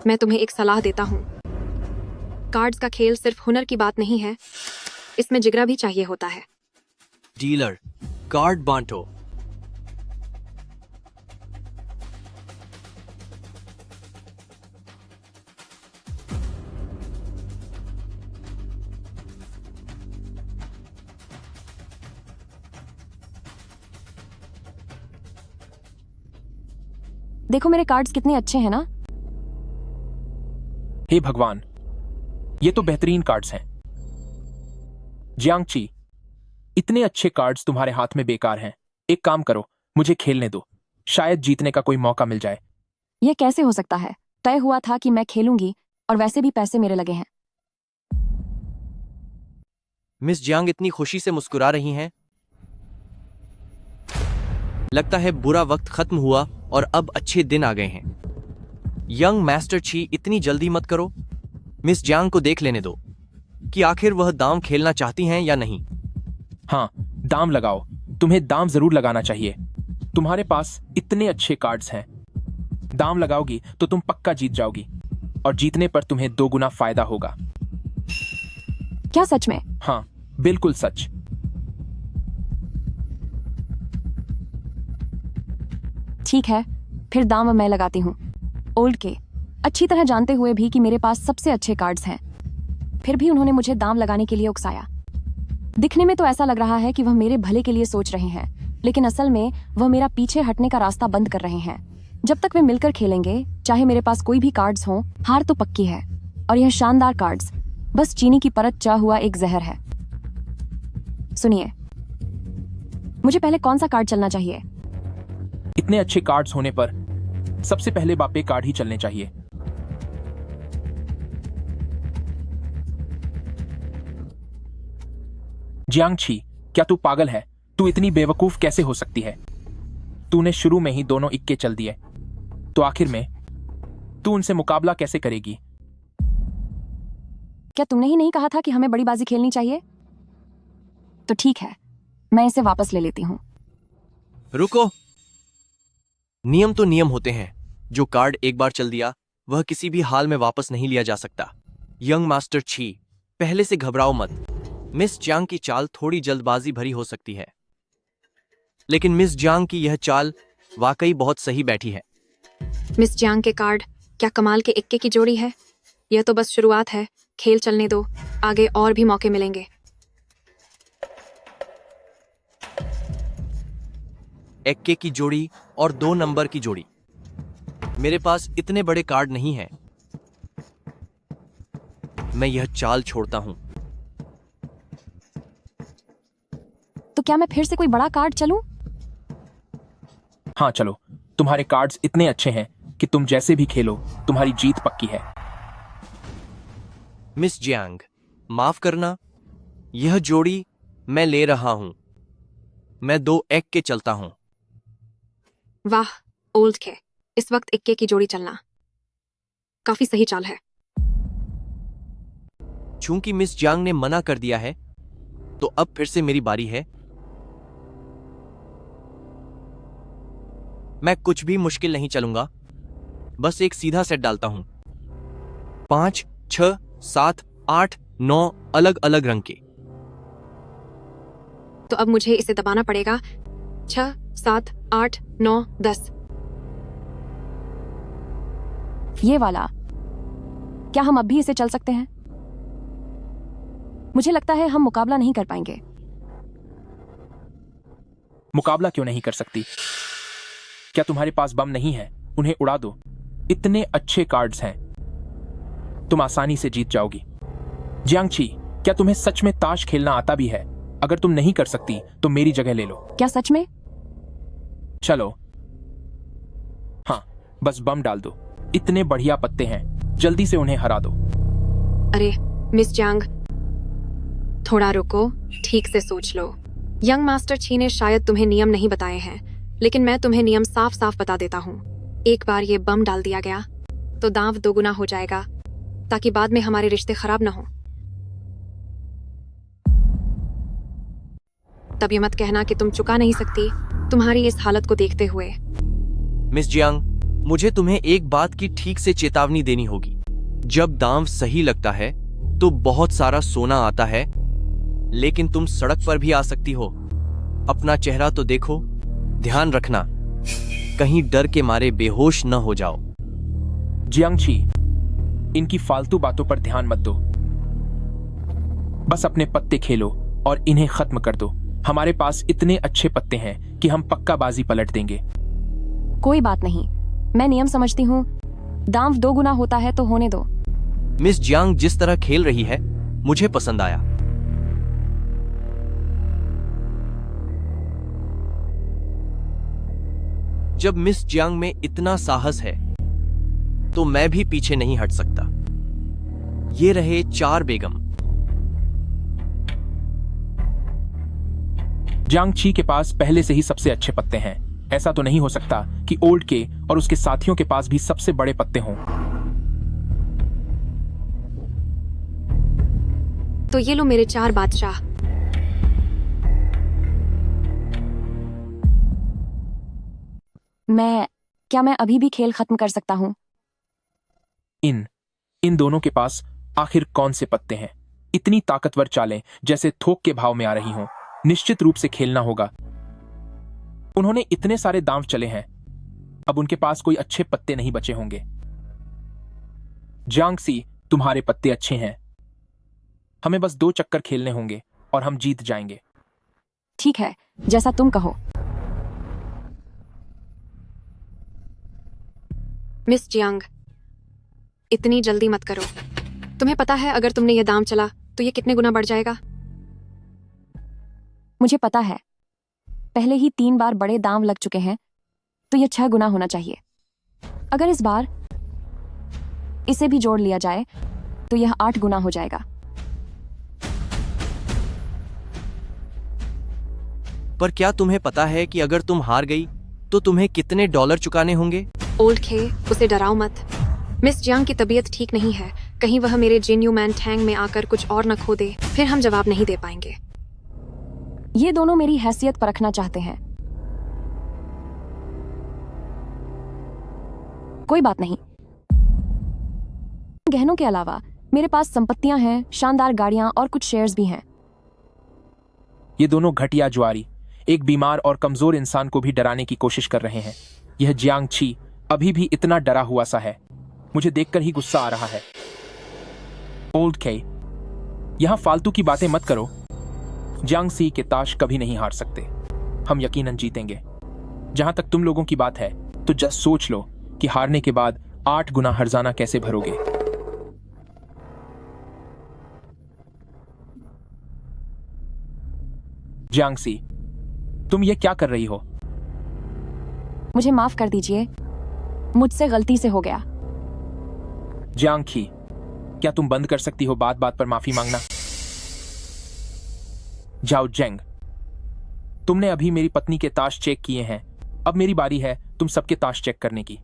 मैं तुम्हें एक सलाह देता हूँ। कार्ड्स का खेल सिर्फ हुनर की बात नहीं है, इसमें जिगरा भी चाहिए होता है। डीलर, कार्ड बांटो। देखो मेरे कार्ड्स कितने अच्छे हैं ना। हे भगवान, ये तो बेहतरीन कार्ड्स हैं। जियांगची, इतने अच्छे कार्ड्स तुम्हारे हाथ में बेकार हैं। एक काम करो, मुझे खेलने दो, शायद जीतने का कोई मौका मिल जाए। ये कैसे हो सकता है? तय हुआ था कि मैं खेलूंगी और वैसे भी पैसे मेरे लगे हैं। मिस जियांग इतनी खुशी से मुस्कुरा रही हैं। लगता है बुरा वक्त खत्म हुआ और अब अच्छे दिन आ गए हैं। यंग मास्टर ची, इतनी जल्दी मत करो। मिस जियांग को देख लेने दो कि आखिर वह दाम खेलना चाहती हैं या नहीं। हाँ, दाम लगाओ। तुम्हें दाम जरूर लगाना चाहिए। तुम्हारे पास इतने अच्छे कार्ड्स हैं। दाम लगाओगी तो तुम पक्का जीत जाओगी और जीतने पर तुम्हें 2 गुना फायदा होगा। क्या सच में? हाँ, बिल्कुल सच। ठीक है, फिर दाम मैं लगाती हूँ। ओल्ड के अच्छी तरह जानते हुए भी कि मेरे पास सबसे अच्छे कार्ड्स हैं, फिर भी उन्होंने मुझे दाम लगाने के लिए उकसाया। दिखने में तो ऐसा लग रहा है कि वह मेरे भले के लिए सोच रहे हैं, लेकिन असल में वह मेरा पीछे हटने का रास्ता बंद कर रहे हैं। जब तक वे मिलकर खेलेंगे, चाहे मेरे पास कोई भी कार्ड्स हो, हार तो पक्की है। और यह शानदार कार्ड्स बस चीनी की परत चा हुआ एक जहर है। सुनिए, मुझे पहले कौन सा कार्ड चलना चाहिए? इतने अच्छे कार्ड्स होने पर सबसे पहले बापे कार्ड ही चलने चाहिए। जियांग छी, क्या तू पागल है? तू इतनी बेवकूफ कैसे हो सकती है? तूने शुरू में ही दोनों इक्के चल दिए, तो आखिर में तू उनसे मुकाबला कैसे करेगी? क्या तुमने ही नहीं कहा था कि हमें बड़ी बाजी खेलनी चाहिए? तो ठीक है, मैं इसे वापस ले लेती हूँ। रुको, नियम तो नियम होते हैं। जो कार्ड एक बार चल दिया वह किसी भी हाल में वापस नहीं लिया जा सकता। यंग मास्टर छी, पहले से घबराओ मत। मिस जियांग की चाल थोड़ी जल्दबाजी भरी हो सकती है, लेकिन मिस जियांग की यह चाल वाकई बहुत सही बैठी है। मिस जियांग के कार्ड क्या कमाल के इक्के की जोड़ी है। यह तो बस शुरुआत है, खेल चलने दो, आगे और भी मौके मिलेंगे। इक्के की जोड़ी और 2 नंबर की जोड़ी। मेरे पास इतने बड़े कार्ड नहीं हैं। मैं यह चाल छोड़ता हूं। तो क्या मैं फिर से कोई बड़ा कार्ड चलूं? हाँ चलो, तुम्हारे कार्ड्स इतने अच्छे हैं कि तुम जैसे भी खेलो तुम्हारी जीत पक्की है। मिस जियांग, माफ करना, यह जोड़ी मैं ले रहा हूं। मैं 2 एक के चलता हूं। वाह ओल्ड के, इस वक्त इक्के की जोड़ी चलना काफी सही चाल है। चूंकि मिस जियांग ने मना कर दिया है, तो अब फिर से मेरी बारी है। मैं कुछ भी मुश्किल नहीं चलूंगा, बस एक सीधा सेट डालता हूं। 5, 6, 7, 8, 9 अलग अलग रंग के। तो अब मुझे इसे दबाना पड़ेगा। 6, 7, 8, 9, 10। ये वाला, क्या हम अब भी इसे चल सकते हैं? मुझे लगता है हम मुकाबला नहीं कर पाएंगे। मुकाबला क्यों नहीं कर सकती? क्या तुम्हारे पास बम नहीं है? उन्हें उड़ा दो। इतने अच्छे कार्ड्स हैं, तुम आसानी से जीत जाओगी। जियांग छी, क्या तुम्हें सच में ताश खेलना आता भी है? अगर तुम नहीं कर सकती तो मेरी जगह ले लो। क्या सच में? चलो, हाँ, बस बम डाल दो। इतने बढ़िया पत्ते हैं, जल्दी से उन्हें हरा दो। अरे मिस जियांग, थोड़ा रुको, ठीक से सोच लो। यंग मास्टर छी ने शायद तुम्हें नियम नहीं बताए हैं, लेकिन मैं तुम्हें नियम साफ साफ बता देता हूँ। एक बार ये बम डाल दिया गया तो दांव 2 गुना हो जाएगा, ताकि बाद में हमारे रिश्ते खराब ना हो। तब ये मत कहना कि तुम चुका नहीं सकती, तुम्हारी इस हालत को देखते हुए। मिस जियांग, मुझे तुम्हें एक बात की ठीक से चेतावनी देनी होगी। जब दांव सही लगता है तो बहुत सारा सोना आता है, लेकिन तुम सड़क पर भी आ सकती हो। अपना चेहरा तो देखो, ध्यान रखना कहीं डर के मारे बेहोश न हो जाओ। जियांग छी, इनकी फालतू बातों पर ध्यान मत दो। बस अपने पत्ते खेलो और इन्हें खत्म कर दो। हमारे पास इतने अच्छे पत्ते हैं कि हम पक्का बाजी पलट देंगे। कोई बात नहीं, मैं नियम समझती हूँ। दांव 2 गुना होता है तो होने दो। मिस जियांग जिस तरह खेल रही है, मुझे पसंद आया। जब मिस जियांग में इतना साहस है, तो मैं भी पीछे नहीं हट सकता। ये रहे 4 बेगम। जियांग छी के पास पहले से ही सबसे अच्छे पत्ते हैं। ऐसा तो नहीं हो सकता कि ओल्ड के और उसके साथियों के पास भी सबसे बड़े पत्ते हों। तो ये लो मेरे 4 बादशाह। मैं क्या मैं अभी भी खेल खत्म कर सकता हूँ? इन दोनों के पास आखिर कौन से पत्ते हैं? इतनी ताकतवर चालें जैसे थोक के भाव में आ रही हों। निश्चित रूप से खेलना होगा। उन्होंने इतने सारे दांव चले हैं, अब उनके पास कोई अच्छे पत्ते नहीं बचे होंगे। जियांगसी, तुम्हारे पत्ते अच्छे हैं। हमें बस 2 चक्कर खेलने होंगे और हम जीत जाएंगे। ठीक है, जैसा तुम कहो। मिस जियांग, इतनी जल्दी मत करो। तुम्हें पता है अगर तुमने ये दाम चला तो ये कितने गुना बढ़ जाएगा? मुझे पता है, पहले ही 3 बार बड़े दांव लग चुके हैं, तो ये 6 गुना होना चाहिए। अगर इस बार इसे भी जोड़ लिया जाए तो यह 8 गुना हो जाएगा। पर क्या तुम्हें पता है कि अगर तुम हार गई तो तुम्हें कितने डॉलर चुकाने होंगे? ओल्ड खे, उसे डराओ मत। मिस जियांग की तबीयत ठीक नहीं है। कहीं वह मेरे जिन्यू मैन टैंग में आकर कुछ और न खो दे, फिर हम जवाब नहीं दे पाएंगे। ये दोनों मेरी हैसियत परखना चाहते हैं। कोई बात नहीं। गहनों के अलावा मेरे पास संपत्तियां हैं, शानदार गाड़ियां और कुछ शेयर्स भी हैं। ये दोनों घटिया जुआरी एक बीमार और कमजोर इंसान को भी डराने की कोशिश कर रहे हैं। यह जियांगछी अभी भी इतना डरा हुआ सा है, मुझे देखकर ही गुस्सा आ रहा है। ओल्ड के, यहां फालतू की बातें मत करो। जियांगसी के ताश कभी नहीं हार सकते। हम यकीनन जीतेंगे। जहां तक तुम लोगों की बात है तो जस्ट सोच लो कि हारने के बाद 8 गुना हर्जाना कैसे भरोगे। जियांगसी, तुम ये क्या कर रही हो? मुझे माफ कर दीजिए, मुझसे गलती से हो गया। जियांगखी, क्या तुम बंद कर सकती हो बात बात पर माफी मांगना? जाओ जेंग, तुमने अभी मेरी पत्नी के ताश चेक किए हैं, अब मेरी बारी है तुम सबके ताश चेक करने की।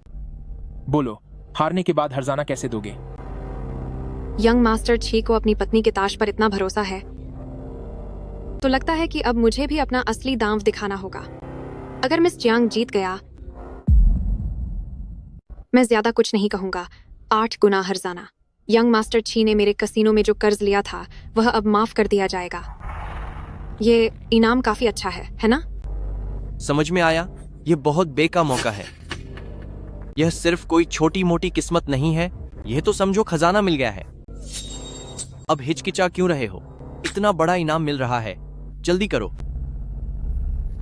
बोलो, हारने के बाद हर्जाना कैसे दोगे? यंग मास्टर छी को अपनी पत्नी के ताश पर इतना भरोसा है तो लगता है कि अब मुझे भी अपना असली दांव दिखाना होगा। अगर मिस जियांग जीत गया, मैं ज्यादा कुछ नहीं कहूंगा। 8 गुना हर्जाना। यंग मास्टर छी ने मेरे कसीनो में जो कर्ज लिया था वह अब माफ कर दिया जाएगा। ये इनाम काफी अच्छा है ना? समझ में आया? यह बहुत बेका मौका है। यह सिर्फ कोई छोटी मोटी किस्मत नहीं है, यह तो समझो खजाना मिल गया है। अब हिचकिचा क्यों रहे हो? इतना बड़ा इनाम मिल रहा है, जल्दी करो।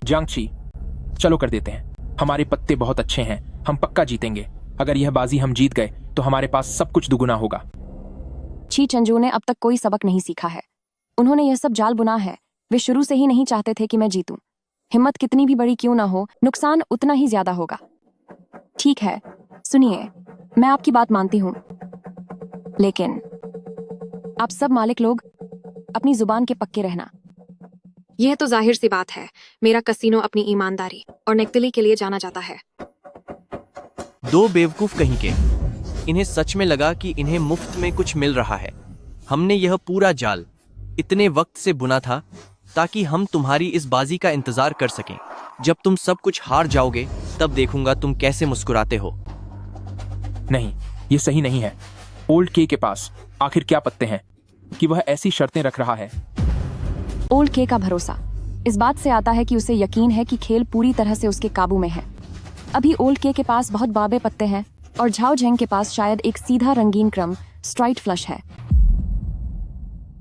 जियांगछी, चलो कर देते हैं। हमारे पत्ते बहुत अच्छे हैं, हम पक्का जीतेंगे। अगर यह बाजी हम जीत गए तो हमारे पास सब कुछ दुगुना होगा। छी चंजू ने अब तक कोई सबक नहीं सीखा है। उन्होंने यह सब जाल बुना है। वे शुरू से ही नहीं चाहते थे कि मैं जीतूं। हिम्मत कितनी भी बड़ी क्यों ना हो, नुकसान उतना ही ज्यादा होगा। ठीक है, सुनिए, मैं आपकी बात मानती हूं, लेकिन आप सब मालिक लोग अपनी जुबान के पक्के रहना। यह तो जाहिर सी बात है। मेरा कसीनो अपनी ईमानदारी और नेकदिली के लिए जाना जाता है। 2 बेवकूफ कहीं के। इन्हें सच में लगा कि इन्हें मुफ्त में कुछ मिल रहा है। हमने यह पूरा जाल इतने वक्त से बुना था ताकि हम तुम्हारी इस बाजी का इंतजार कर सकें। जब तुम सब कुछ हार जाओगे तब देखूंगा तुम कैसे मुस्कुराते हो। नहीं, ये सही नहीं है। ओल्ड के पास आखिर क्या पत्ते हैं कि वह ऐसी शर्तें रख रहा है? ओल्ड के का भरोसा इस बात से आता है कि उसे यकीन है कि खेल पूरी तरह से उसके काबू में है। अभी ओल्ड के पास बहुत बाबे पत्ते हैं और झाओ झेंग के पास शायद एक सीधा रंगीन क्रम स्ट्राइट फ्लश है।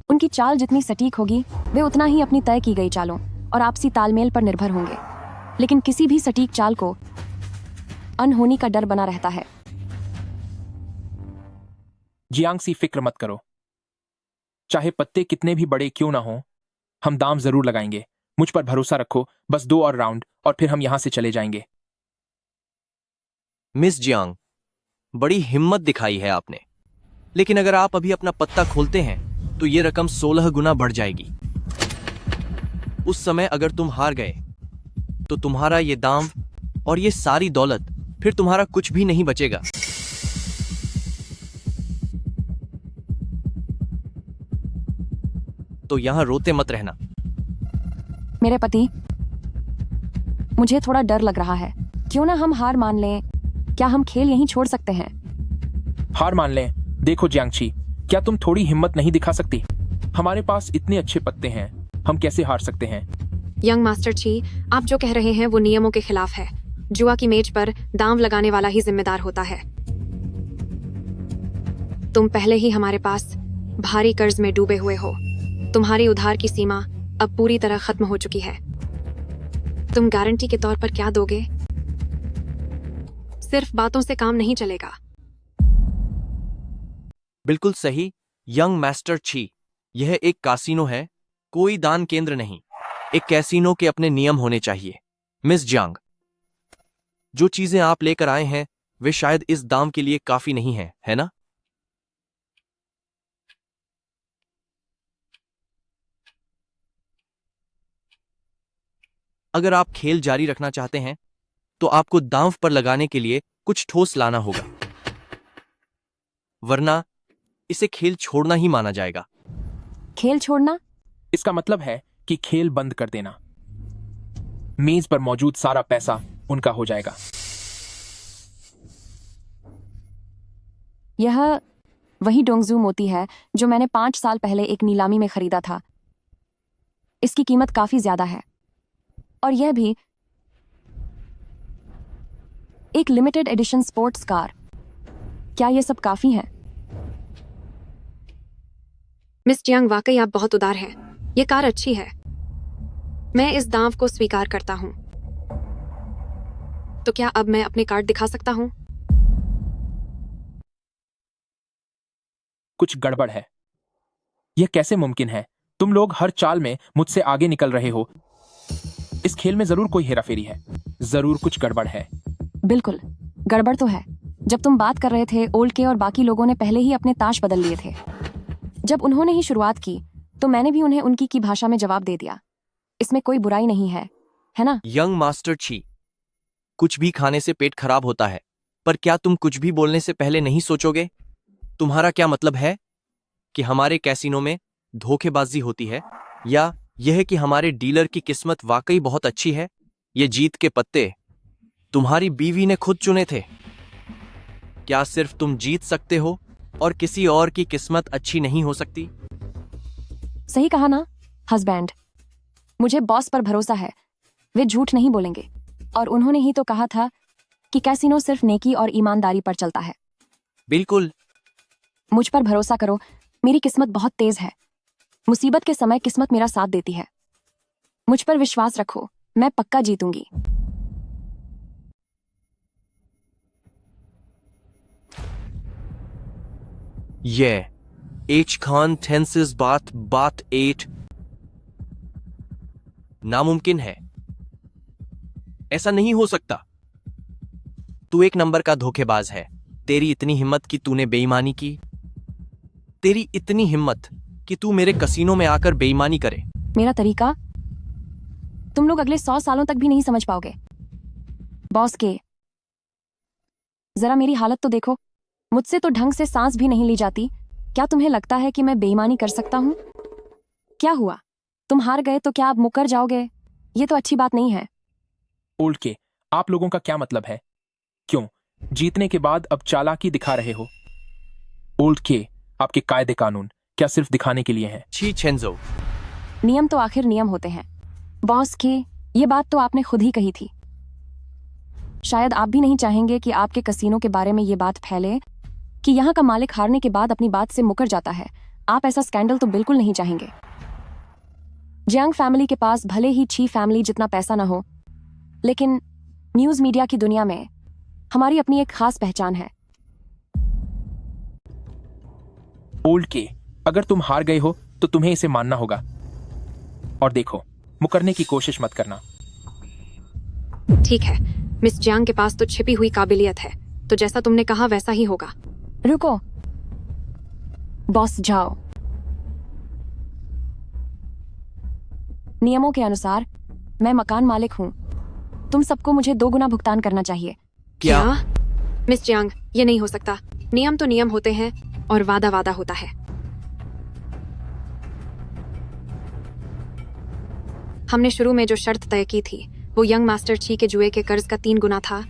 उनकी चाल जितनी सटीक होगी, वे उतना ही अपनी तय की गई चालों और आपसी तालमेल पर निर्भर होंगे। लेकिन किसी भी सटीक चाल को अनहोनी का डर बना रहता है। जियांगसी, फिक्र मत करो। चाहे पत्ते कितने भी बड़े क्यों ना हो, हम दाम जरूर लगाएंगे। मुझ पर भरोसा रखो। बस 2 और राउंड और फिर हम यहां से चले जाएंगे। मिस जियांग, बड़ी हिम्मत दिखाई है आपने, लेकिन अगर आप अभी अपना पत्ता खोलते हैं तो ये रकम 16 गुना बढ़ जाएगी। उस समय अगर तुम हार गए तो तुम्हारा ये दाम और ये सारी दौलत, फिर तुम्हारा कुछ भी नहीं बचेगा। तो यहां रोते मत रहना। मेरे पति, मुझे थोड़ा डर लग रहा है। क्यों ना हम हार मान लें क्या हम खेल यहीं छोड़ सकते हैं? हार मान लें। देखो जियांगची, क्या तुम थोड़ी हिम्मत नहीं दिखा सकती? हमारे पास इतने अच्छे पत्ते हैं, हम कैसे हार सकते हैं? यंग मास्टर ची, आप जो कह रहे हैं वो नियमों के खिलाफ है। जुआ की मेज पर दांव लगाने वाला ही जिम्मेदार होता है। तुम पहले ही हमारे पास भारी कर्ज में डूबे हुए हो। तुम्हारी उधार की सीमा अब पूरी तरह खत्म हो चुकी है। तुम गारंटी के तौर पर क्या दोगे? सिर्फ बातों से काम नहीं चलेगा। बिल्कुल सही यंग मास्टर छी, यह एक कासिनो है, कोई दान केंद्र नहीं। एक कैसीनो के अपने नियम होने चाहिए। मिस जांग, जो चीजें आप लेकर आए हैं वे शायद इस दाम के लिए काफी नहीं है, है ना? अगर आप खेल जारी रखना चाहते हैं तो आपको दांव पर लगाने के लिए कुछ ठोस लाना होगा, वरना इसे खेल छोड़ना ही माना जाएगा। खेल छोड़ना? इसका मतलब है कि खेल बंद कर देना। मेज पर मौजूद सारा पैसा उनका हो जाएगा। यह वही डोंगजू मोती है जो मैंने 5 साल पहले एक नीलामी में खरीदा था। इसकी कीमत काफी ज्यादा है, और यह भी एक लिमिटेड एडिशन स्पोर्ट्स कार। क्या यह सब काफी है? मिस जियांग, वाकई आप बहुत उदार हैं। ये कार अच्छी है। मैं इस दांव को स्वीकार करता हूं। तो क्या अब मैं अपने कार्ड दिखा सकता हूं? कुछ गड़बड़ है। यह कैसे मुमकिन है? तुम लोग हर चाल में मुझसे आगे निकल रहे हो। इस खेल में जरूर कोई हेराफेरी है, जरूर कुछ गड़बड़ है। बिल्कुल गड़बड़ तो है। जब तुम बात कर रहे थे, ओल्ड के और बाकी लोगों ने पहले ही अपने ताश बदल लिए थे। जब उन्होंने ही शुरुआत की तो मैंने भी उन्हें उनकी की भाषा में जवाब दे दिया। इसमें कोई बुराई नहीं है ना? यंग मास्टर छी, कुछ भी खाने से पेट खराब होता है, पर क्या तुम कुछ भी बोलने से पहले नहीं सोचोगे? तुम्हारा क्या मतलब है कि हमारे कैसीनो में धोखेबाजी होती है, या यह कि हमारे डीलर की किस्मत वाकई बहुत अच्छी है? ये जीत के पत्ते तुम्हारी बीवी ने खुद चुने थे। क्या सिर्फ तुम जीत सकते हो और किसी और की किस्मत अच्छी नहीं हो सकती? सही कहा ना हस्बैंड। मुझे बॉस पर भरोसा है, वे झूठ नहीं बोलेंगे। और उन्होंने ही तो कहा था कि कैसीनो सिर्फ नेकी और ईमानदारी पर चलता है। बिल्कुल। मुझ पर भरोसा करो, मेरी किस्मत बहुत तेज है। मुसीबत के समय किस्मत मेरा साथ देती है। मुझ पर विश्वास रखो, मैं पक्का जीतूंगी। ये एच खान टेंसिस बात 8 नामुमकिन है। ऐसा नहीं हो सकता। तू एक नंबर का धोखेबाज है। तेरी इतनी हिम्मत कि तूने बेईमानी की। तेरी इतनी हिम्मत कि तू मेरे कसीनो में आकर बेईमानी करे। मेरा तरीका तुम लोग अगले 100 सालों तक भी नहीं समझ पाओगे। बॉस के, जरा मेरी हालत तो देखो। मुझसे तो ढंग से सांस भी नहीं ली जाती। क्या तुम्हें लगता है कि मैं बेईमानी कर सकता हूं? क्या हुआ, तुम हार गए तो क्या आप मुकर जाओगे? ये तो अच्छी बात नहीं है। ओल्ड के, आप लोगों का क्या मतलब है? क्यों जीतने के बाद अब चालाकी दिखा रहे हो? ओल्ड के, आपके कायदे कानून क्या सिर्फ दिखाने के लिए हैं? छी छेंजो, नियम तो आखिर नियम होते हैं। बॉस के, ये बात तो आपने खुद ही कही थी। शायद आप भी नहीं चाहेंगे कि आपके कसीनो के बारे में ये बात फैले कि यहाँ का मालिक हारने के बाद अपनी बात से मुकर जाता है। आप ऐसा स्कैंडल तो बिल्कुल नहीं चाहेंगे। जियांग फैमिली के पास भले ही छी फैमिली जितना पैसा ना हो, लेकिन न्यूज मीडिया की दुनिया में हमारी अपनी एक खास पहचान है। ओल्ड के, अगर तुम हार गए हो तो तुम्हें इसे मानना होगा। और देखो, मुकरने की कोशिश मत करना। ठीक है, मिस जियांग के पास तो छिपी हुई काबिलियत है, तो जैसा तुमने कहा वैसा ही होगा। रुको बॉस, जाओ। नियमों के अनुसार मैं मकान मालिक हूं। तुम सबको मुझे 2 गुना भुगतान करना चाहिए। क्या? मिस जियांग, ये नहीं हो सकता। नियम तो नियम होते हैं और वादा वादा होता है। हमने शुरू में जो शर्त तय की थी वो यंग मास्टर छी के जुए के कर्ज का 3 गुना था।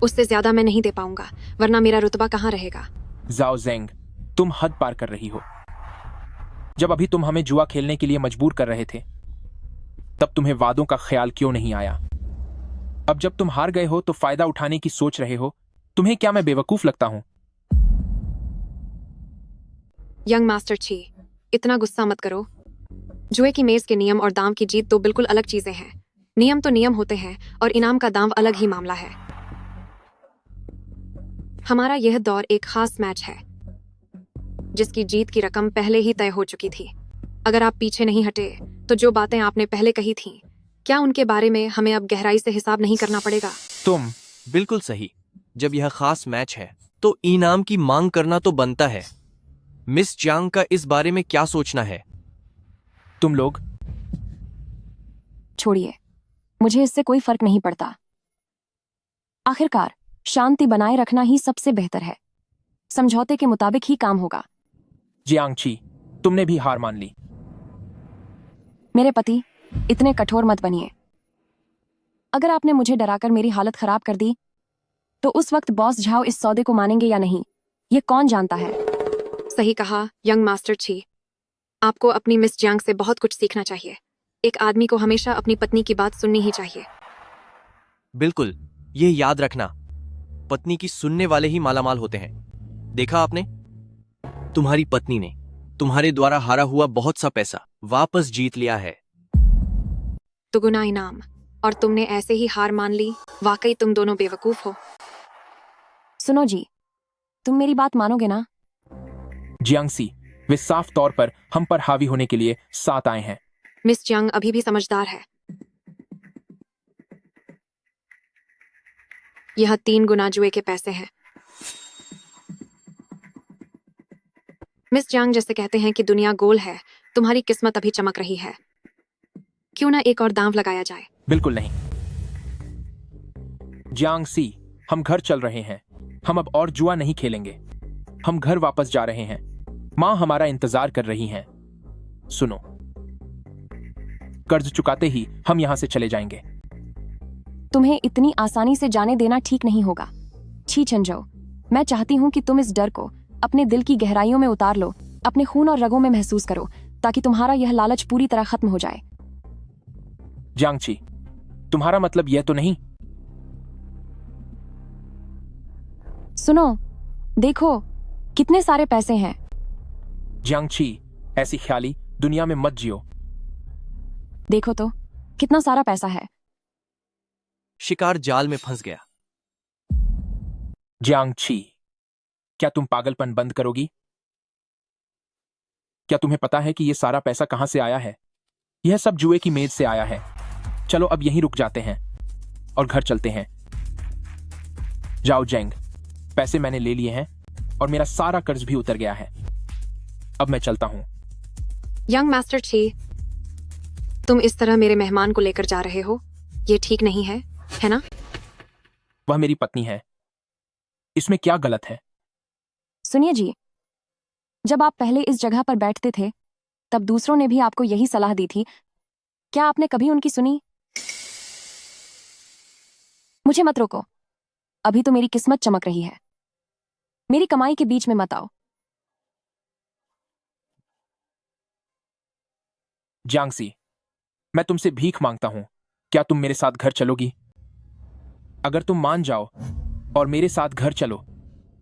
उससे ज्यादा मैं नहीं दे पाऊंगा, वरना मेरा रुतबा कहाँ रहेगा। जाओ जेंग, तुम हद पार कर रही हो। जब अभी तुम हमें जुआ खेलने के लिए मजबूर कर रहे थे, तब तुम्हें वादों का ख्याल क्यों नहीं आया? अब जब तुम हार गए हो तो फायदा उठाने की सोच रहे हो। तुम्हें क्या मैं बेवकूफ लगता हूं? यंग मास्टर छी, इतना गुस्सा मत करो। जुए की मेज के नियम और दांव की जीत दो बिल्कुल अलग चीजें हैं। नियम तो नियम होते हैं और इनाम का दांव अलग ही मामला है। हमारा यह दौर एक खास मैच है जिसकी जीत की रकम पहले ही तय हो चुकी थी। अगर आप पीछे नहीं हटे तो जो बातें आपने पहले कही थीं, क्या उनके बारे में हमें अब गहराई से हिसाब नहीं करना पड़ेगा? तुम बिल्कुल सही। जब यह खास मैच है तो इनाम की मांग करना तो बनता है। मिस चांग का इस बारे में क्या सोचना है? तुम लोग छोड़िए, मुझे इससे कोई फर्क नहीं पड़ता। आखिरकार शांति बनाए रखना ही सबसे बेहतर है। समझौते के मुताबिक ही काम होगा। जियांगची, तुमने भी हार मान ली। मेरे पति, इतने कठोर मत बनिए। अगर आपने मुझे डराकर मेरी हालत खराब कर दी तो उस वक्त बॉस झाओ इस सौदे को मानेंगे या नहीं, ये कौन जानता है। सही कहा यंग मास्टर छी। आपको अपनी मिस जांग से बहुत कुछ सीखना चाहिए। एक आदमी को हमेशा अपनी पत्नी की बात सुननी ही चाहिए। बिल्कुल, यह याद रखना, पत्नी की सुनने वाले ही मालामाल होते हैं। देखा आपने, तुम्हारी पत्नी ने तुम्हारे द्वारा हारा हुआ बहुत सा पैसा वापस जीत लिया है। दुगुना इनाम, और तुमने ऐसे ही हार मान ली। वाकई तुम दोनों बेवकूफ हो। सुनो जी, तुम मेरी बात मानोगे ना? जियांगसी, वे साफ तौर पर हम पर हावी होने के लिए साथ आए हैं। मिस जंग अभी भी समझदार है। यह 3 गुना जुए के पैसे हैं। मिस जांग जैसे कहते हैं कि दुनिया गोल है, तुम्हारी किस्मत अभी चमक रही है। क्यों ना एक और दांव लगाया जाए? बिल्कुल नहीं। जियांगसी, हम घर चल रहे हैं। हम अब और जुआ नहीं खेलेंगे। हम घर वापस जा रहे हैं। माँ हमारा इंतजार कर रही हैं। सुनो, कर्ज चुकाते ही हम यहां से चले जाएंगे। तुम्हें इतनी आसानी से जाने देना ठीक नहीं होगा। छी चंजो, मैं चाहती हूँ कि तुम इस डर को अपने दिल की गहराइयों में उतार लो, अपने खून और रगों में महसूस करो, ताकि तुम्हारा यह लालच पूरी तरह खत्म हो जाए। जियांगची, तुम्हारा मतलब यह तो नहीं? सुनो, देखो कितने सारे पैसे हैं। जियांगची, ऐसी ख्याली दुनिया में मत जियो। देखो तो कितना सारा पैसा है। शिकार जाल में फंस गया। जियांगची, क्या तुम पागलपन बंद करोगी? क्या तुम्हें पता है कि यह सारा पैसा कहां से आया है? यह सब जुए की मेज से आया है। चलो अब यहीं रुक जाते हैं और घर चलते हैं। जाओ जेंग, पैसे मैंने ले लिए हैं और मेरा सारा कर्ज भी उतर गया है। अब मैं चलता हूं। यंग मास्टर छी, तुम इस तरह मेरे मेहमान को लेकर जा रहे हो, ये ठीक नहीं है, है ना? वह मेरी पत्नी है, इसमें क्या गलत है? सुनिए जी, जब आप पहले इस जगह पर बैठते थे तब दूसरों ने भी आपको यही सलाह दी थी। क्या आपने कभी उनकी सुनी? मुझे मत रोको, अभी तो मेरी किस्मत चमक रही है। मेरी कमाई के बीच में मत आओ। जियांगसी, मैं तुमसे भीख मांगता हूं, क्या तुम मेरे साथ घर चलोगी? अगर तुम मान जाओ और मेरे साथ घर चलो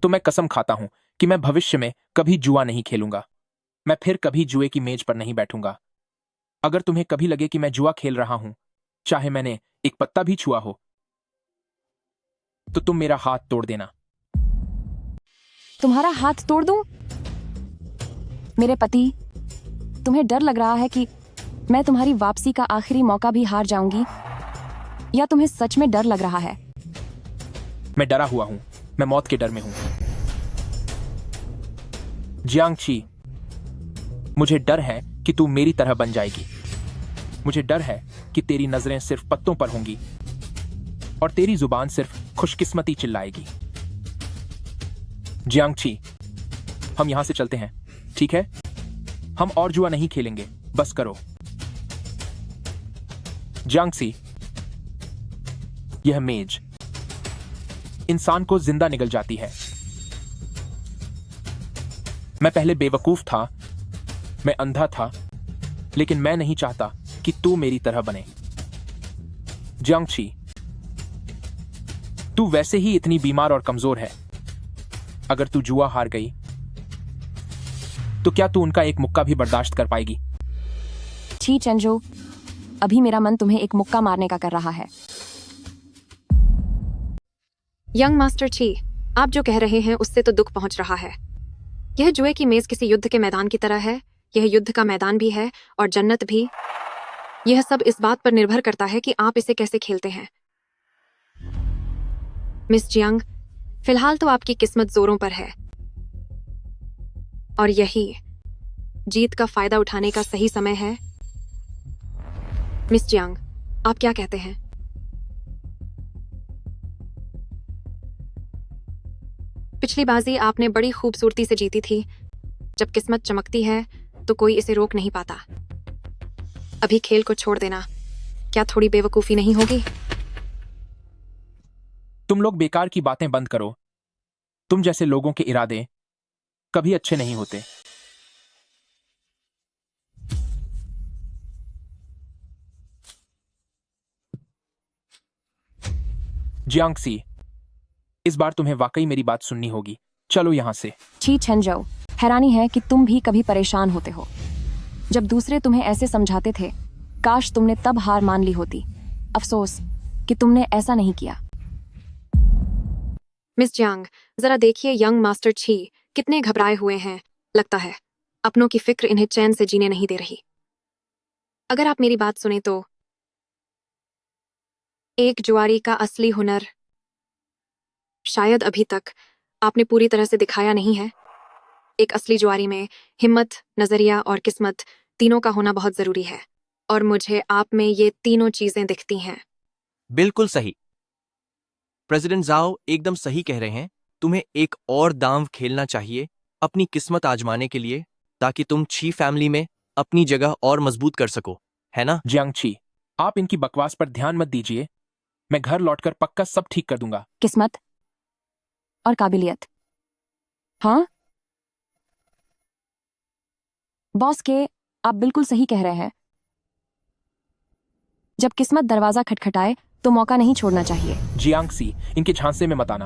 तो मैं कसम खाता हूं कि मैं भविष्य में कभी जुआ नहीं खेलूंगा। मैं फिर कभी जुए की मेज पर नहीं बैठूंगा। अगर तुम्हें कभी लगे कि मैं जुआ खेल रहा हूं, चाहे मैंने एक पत्ता भी छुआ हो, तो तुम मेरा हाथ तोड़ देना। तुम्हारा हाथ तोड़ दूं? मेरे पति, तुम्हें डर लग रहा है कि मैं तुम्हारी वापसी का आखिरी मौका भी हार जाऊंगी, या तुम्हें सच में डर लग रहा है? मैं डरा हुआ हूं, मैं मौत के डर में हूं। जियांगची, मुझे डर है कि तू मेरी तरह बन जाएगी। मुझे डर है कि तेरी नजरें सिर्फ पत्तों पर होंगी और तेरी जुबान सिर्फ खुशकिस्मती चिल्लाएगी। जियांगची, हम यहां से चलते हैं, ठीक है? हम और जुआ नहीं खेलेंगे, बस करो। जियांगसी, यह मेज इंसान को जिंदा निगल जाती है। मैं पहले बेवकूफ था, मैं अंधा था, लेकिन मैं नहीं चाहता कि तू मेरी तरह बने। जियांगची, तू वैसे ही इतनी बीमार और कमजोर है। अगर तू जुआ हार गई तो क्या तू उनका एक मुक्का भी बर्दाश्त कर पाएगी? छी चेंजो, अभी मेरा मन तुम्हें एक मुक्का मारने का कर रहा है। यंग मास्टर ची, आप जो कह रहे हैं उससे तो दुख पहुंच रहा है। यह जुए की मेज किसी युद्ध के मैदान की तरह है। यह युद्ध का मैदान भी है और जन्नत भी। यह सब इस बात पर निर्भर करता है कि आप इसे कैसे खेलते हैं। मिस जियांग, फिलहाल तो आपकी किस्मत जोरों पर है और यही जीत का फायदा उठाने का सही समय है। मिस जियांग, आप क्या कहते हैं? पिछली बाजी आपने बड़ी खूबसूरती से जीती थी। जब किस्मत चमकती है तो कोई इसे रोक नहीं पाता। अभी खेल को छोड़ देना क्या थोड़ी बेवकूफी नहीं होगी? तुम लोग बेकार की बातें बंद करो। तुम जैसे लोगों के इरादे कभी अच्छे नहीं होते। जियांगसी, इस बार तुम्हें वाकई मेरी बात सुननी होगी। चलो यहां से। छी छेंजो, हैरानी है कि तुम भी कभी परेशान होते हो। जब दूसरे तुम्हें ऐसे समझाते थे, काश तुमने तब हार मान ली होती। अफसोस कि तुमने ऐसा नहीं किया। मिस जियांग, जरा देखिए यंग मास्टर छी कितने घबराए हुए हैं। लगता है अपनों की फिक्र इन्हें चैन से जीने नहीं दे रही। अगर आप मेरी बात सुने तो एक जुआरी का असली हुनर शायद अभी तक आपने पूरी तरह से दिखाया नहीं है। एक असली जुआरी में हिम्मत, नजरिया और किस्मत तीनों का होना बहुत जरूरी है और मुझे आप में ये तीनों चीजें दिखती हैं। बिल्कुल सही। प्रेसिडेंट जाओ एकदम सही कह रहे हैं। तुम्हें एक और दांव खेलना चाहिए अपनी किस्मत आजमाने के लिए, ताकि तुम छी फैमिली में अपनी जगह और मजबूत कर सको, है ना? जियांगची, आप इनकी बकवास पर ध्यान मत दीजिए। मैं घर लौटकर पक्का सब ठीक कर दूंगा। किस्मत और काबिलियत। हाँ बॉस के, आप बिल्कुल सही कह रहे हैं। जब किस्मत दरवाजा खटखटाए तो मौका नहीं छोड़ना चाहिए। जियांगसी, इनके झांसे में मत आना।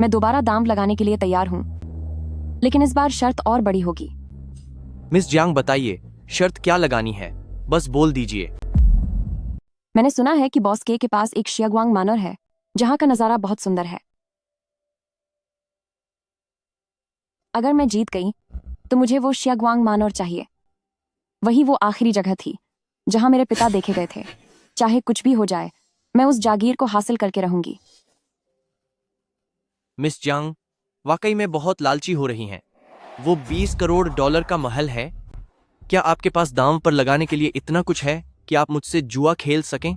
मैं दोबारा दांव लगाने के लिए तैयार हूं, लेकिन इस बार शर्त और बड़ी होगी। मिस जियांग बताइए, शर्त क्या लगानी है? बस बोल दीजिए। मैंने सुना है कि बॉस के पास एक शियागवांग मानर है जहां का नजारा बहुत सुंदर है। अगर मैं जीत गई तो मुझे वो शियागवांग मानर चाहिए। वही वो आखिरी जगह थी जहां मेरे पिता देखे गए थे। चाहे कुछ भी हो जाए, मैं उस जागीर को हासिल करके रहूंगी। मिस जियांग वाकई में बहुत लालची हो रही हैं। वो 20 करोड़ डॉलर का महल है। क्या आपके पास दांव पर लगाने के लिए इतना कुछ है कि आप मुझसे जुआ खेल सकें?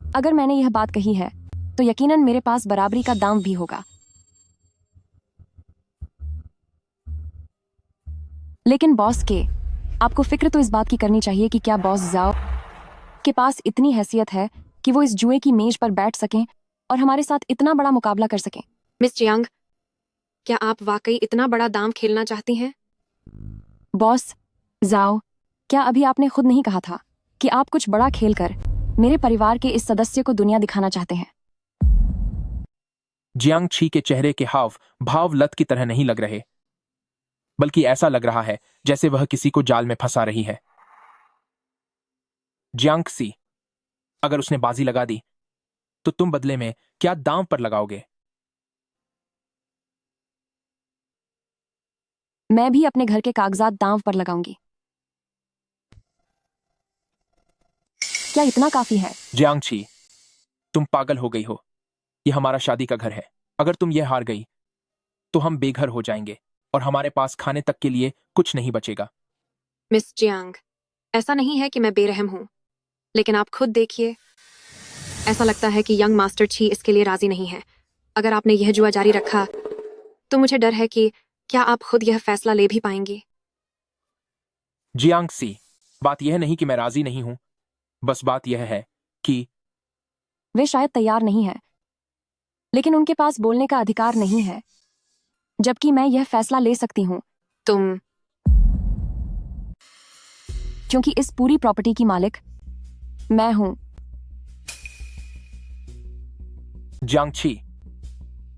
अगर मैंने यह बात कही है तो यकीनन मेरे पास बराबरी का दांव भी होगा। लेकिन बॉस के, आपको फिक्र तो इस बात की करनी चाहिए कि क्या बॉस जाओ के पास इतनी हैसियत है कि वो इस जुए की मेज पर बैठ सकें और हमारे साथ इतना बड़ा मुकाबला कर सकें। मिस जियांग, क्या आप वाकई इतना बड़ा दांव खेलना चाहती हैं? बॉस जाओ, क्या अभी आपने खुद नहीं कहा था कि आप कुछ बड़ा खेलकर मेरे परिवार के इस सदस्य को दुनिया दिखाना चाहते हैं? जियांगची के चेहरे के हाव भाव लत की तरह नहीं लग रहे, बल्कि ऐसा लग रहा है जैसे वह किसी को जाल में फंसा रही है। जियांगसी, अगर उसने बाजी लगा दी तो तुम बदले में क्या दांव पर लगाओगे? मैं भी अपने घर के कागजात दांव पर लगाऊंगी। क्या इतना काफी है? जियांगची, तुम पागल हो गई हो। यह हमारा शादी का घर है। अगर तुम यह हार गई तो हम बेघर हो जाएंगे और हमारे पास खाने तक के लिए कुछ नहीं बचेगा। मिस जियांग, ऐसा नहीं है कि मैं बेरहम हूं, लेकिन आप खुद देखिए। ऐसा लगता है कि यंग मास्टर छी इसके लिए राजी नहीं है। अगर आपने यह जुआ जारी रखा तो मुझे डर है कि क्या आप खुद यह फैसला ले भी पाएंगी। जियांगसी, बात यह नहीं कि मैं राजी नहीं हूं, बस बात यह है कि वे शायद तैयार नहीं है, लेकिन उनके पास बोलने का अधिकार नहीं है, जबकि मैं यह फैसला ले सकती हूँ। तुम क्योंकि इस पूरी प्रॉपर्टी की मालिक मैं हूं। जियांगची,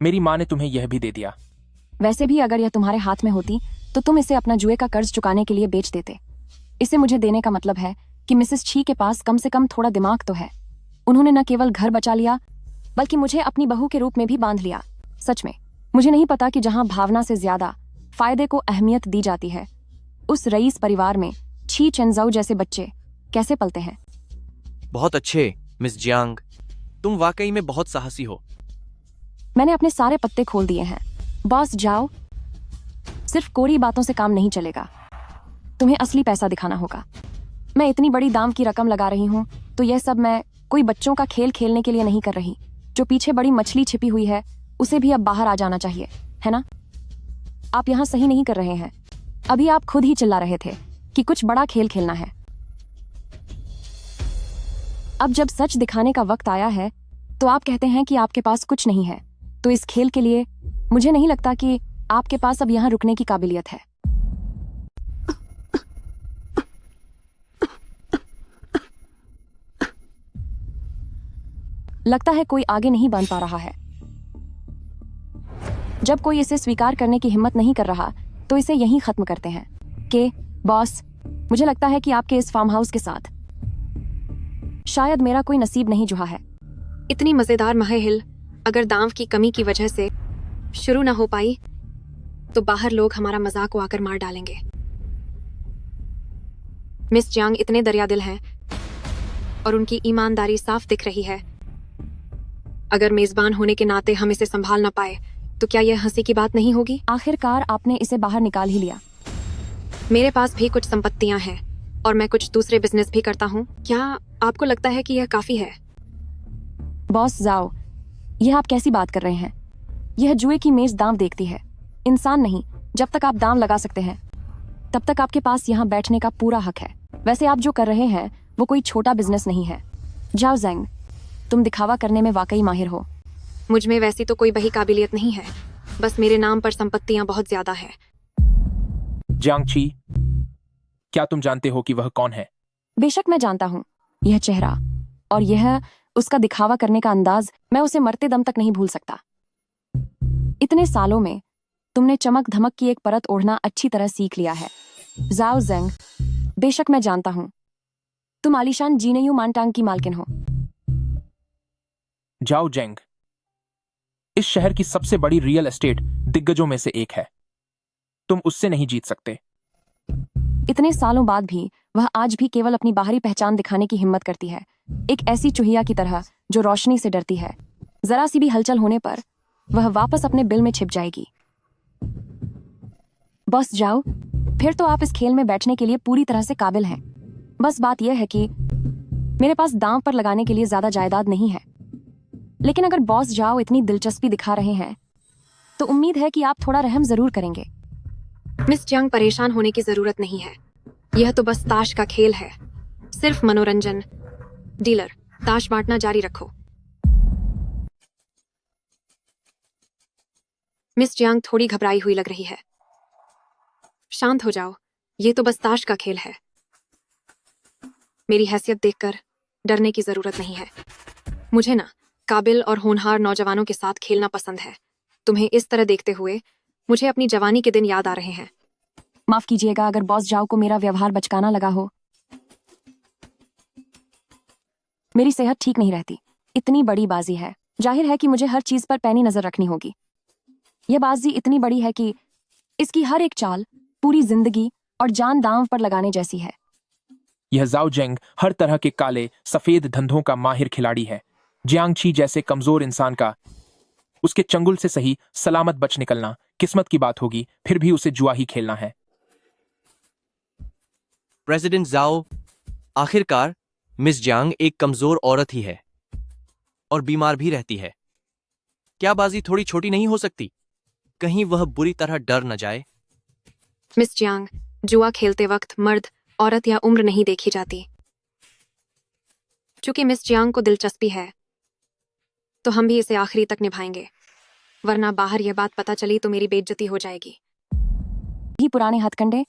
मेरी माँ ने तुम्हें यह भी दे दिया। वैसे भी अगर यह तुम्हारे हाथ में होती तो तुम इसे अपना जुए का कर्ज चुकाने के लिए बेच देते। इसे मुझे देने का मतलब है कि मिसेस छी के पास कम से कम थोड़ा दिमाग तो है। उन्होंने न केवल घर बचा लिया, बल्कि मुझे अपनी बहू के रूप में भी बांध लिया। सच में मुझे नहीं पता कि जहां भावना से ज्यादा फायदे को अहमियत दी जाती है, उस रईस परिवार में छी चेंजाऊ जैसे बच्चे कैसे पलते हैं। बहुत अच्छे मिस जियांग, तुम वाकई में बहुत साहसी हो। मैंने अपने सारे पत्ते खोल दिए हैं। बॉस जाओ, सिर्फ कोरी बातों से काम नहीं चलेगा, तुम्हें असली पैसा दिखाना होगा। मैं इतनी बड़ी दाम की रकम लगा रही हूँ तो यह सब मैं कोई बच्चों का खेल खेलने के लिए नहीं कर रही। जो पीछे बड़ी मछली छिपी हुई है उसे भी अब बाहर आ जाना चाहिए, है ना? आप यहाँ सही नहीं कर रहे हैं। अभी आप खुद ही चिल्ला रहे थे कि कुछ बड़ा खेल खेलना है। अब जब सच दिखाने का वक्त आया है तो आप कहते हैं कि आपके पास कुछ नहीं है। तो इस खेल के लिए मुझे नहीं लगता कि आपके पास अब यहाँ रुकने की काबिलियत है। लगता है कोई आगे नहीं बढ़ पा रहा है। जब कोई इसे स्वीकार करने की हिम्मत नहीं कर रहा तो इसे यहीं खत्म करते हैं। के बॉस, मुझे लगता है कि आपके इस फार्म हाउस के साथ शायद मेरा कोई नसीब नहीं जुहा है। इतनी मजेदार महल अगर दांव की कमी की वजह से शुरू ना हो पाई तो बाहर लोग हमारा मजाक उड़ाकर मार डालेंगे। मिस जियांग इतने दरियादिल हैं और उनकी ईमानदारी साफ दिख रही है। अगर मेजबान होने के नाते हम इसे संभाल ना पाए तो क्या यह हंसी की बात नहीं होगी? आखिरकार आपने इसे बाहर निकाल ही लिया। मेरे पास भी कुछ संपत्तियां हैं और मैं कुछ दूसरे बिजनेस भी करता हूँ। क्या आपको लगता है कि यह काफी है? बॉस जाओ, यह आप कैसी बात कर रहे हैं? यह जुए की मेज दांव देखती है, इंसान नहीं। जब तक आप दांव लगा सकते हैं तब तक आपके पास यहाँ बैठने का पूरा हक है। वैसे आप जो कर रहे हैं वो कोई छोटा बिजनेस नहीं है। जाओ ज़ेंग, तुम दिखावा करने में वाकई माहिर हो। मुझ में वैसी तो कोई बही काबिलियत नहीं है, बस मेरे नाम पर संपत्तियां बहुत ज्यादा है। जियांगची, क्या तुम जानते हो कि वह कौन है? बेशक मैं जानता हूँ। यह चेहरा और यह उसका दिखावा करने का अंदाज, मैं उसे मरते दम तक नहीं भूल सकता। इतने सालों में तुमने चमक धमक की एक परत ओढ़ना अच्छी तरह सीख लिया है। जाओ ज़ेंग, बेशक मैं जानता हूँ तुम आलीशान जीनेयू मानटांग की मालकिन हो। जाओ जेंग इस शहर की सबसे बड़ी रियल एस्टेट दिग्गजों में से एक है। तुम उससे नहीं जीत सकते। इतने सालों बाद भी वह आज भी केवल अपनी बाहरी पहचान दिखाने की हिम्मत करती है, एक ऐसी चूहिया की तरह जो रोशनी से डरती है। जरा सी भी हलचल होने पर वह वापस अपने बिल में छिप जाएगी। बस जाओ, फिर तो आप इस खेल में बैठने के लिए पूरी तरह से काबिल हैं। बस बात यह है कि मेरे पास दांव पर लगाने के लिए ज्यादा जायदाद नहीं है। लेकिन अगर बॉस जाओ इतनी दिलचस्पी दिखा रहे हैं तो उम्मीद है कि आप थोड़ा रहम जरूर करेंगे। मिस जियांग, परेशान होने की जरूरत नहीं है। यह तो बस ताश का खेल है, सिर्फ मनोरंजन। डीलर, ताश बांटना जारी रखो। मिस जियांग थोड़ी घबराई हुई लग रही है। शांत हो जाओ, ये तो बस ताश का खेल है। मेरी हैसियत देखकर डरने की जरूरत नहीं है। मुझे ना काबिल और होनहार नौजवानों के साथ खेलना पसंद है। तुम्हें इस तरह देखते हुए मुझे अपनी जवानी के दिन याद आ रहे हैं। माफ कीजिएगा अगर बॉस जाओ को मेरा व्यवहार बचकाना लगा हो। मेरी सेहत ठीक नहीं रहती। इतनी बड़ी बाजी है, जाहिर है कि मुझे हर चीज पर पैनी नजर रखनी होगी। यह बाजी इतनी बड़ी है कि इसकी हर एक चाल पूरी जिंदगी और जान दांव पर लगाने जैसी है। यह जाओ जेंग हर तरह के काले सफेद धंधों का माहिर खिलाड़ी है। जियांगची जैसे कमजोर इंसान का उसके चंगुल से सही सलामत बच निकलना किस्मत की बात होगी, फिर भी उसे जुआ ही खेलना है। प्रेसिडेंट जाओ, आखिरकार मिस जियांग एक कमजोर औरत ही है और बीमार भी रहती है। क्या बाजी थोड़ी छोटी नहीं हो सकती? कहीं वह बुरी तरह डर न जाए। मिस जियांग, जुआ खेलते वक्त मर्द, औरत या उम्र नहीं देखी जाती। चूंकि मिस जियांग को दिलचस्पी है तो हम भी इसे आखिरी तक निभाएंगे, वरना बाहर यह बात पता चली तो मेरी बेइज्जती हो जाएगी। भी पुराने हथकंडे।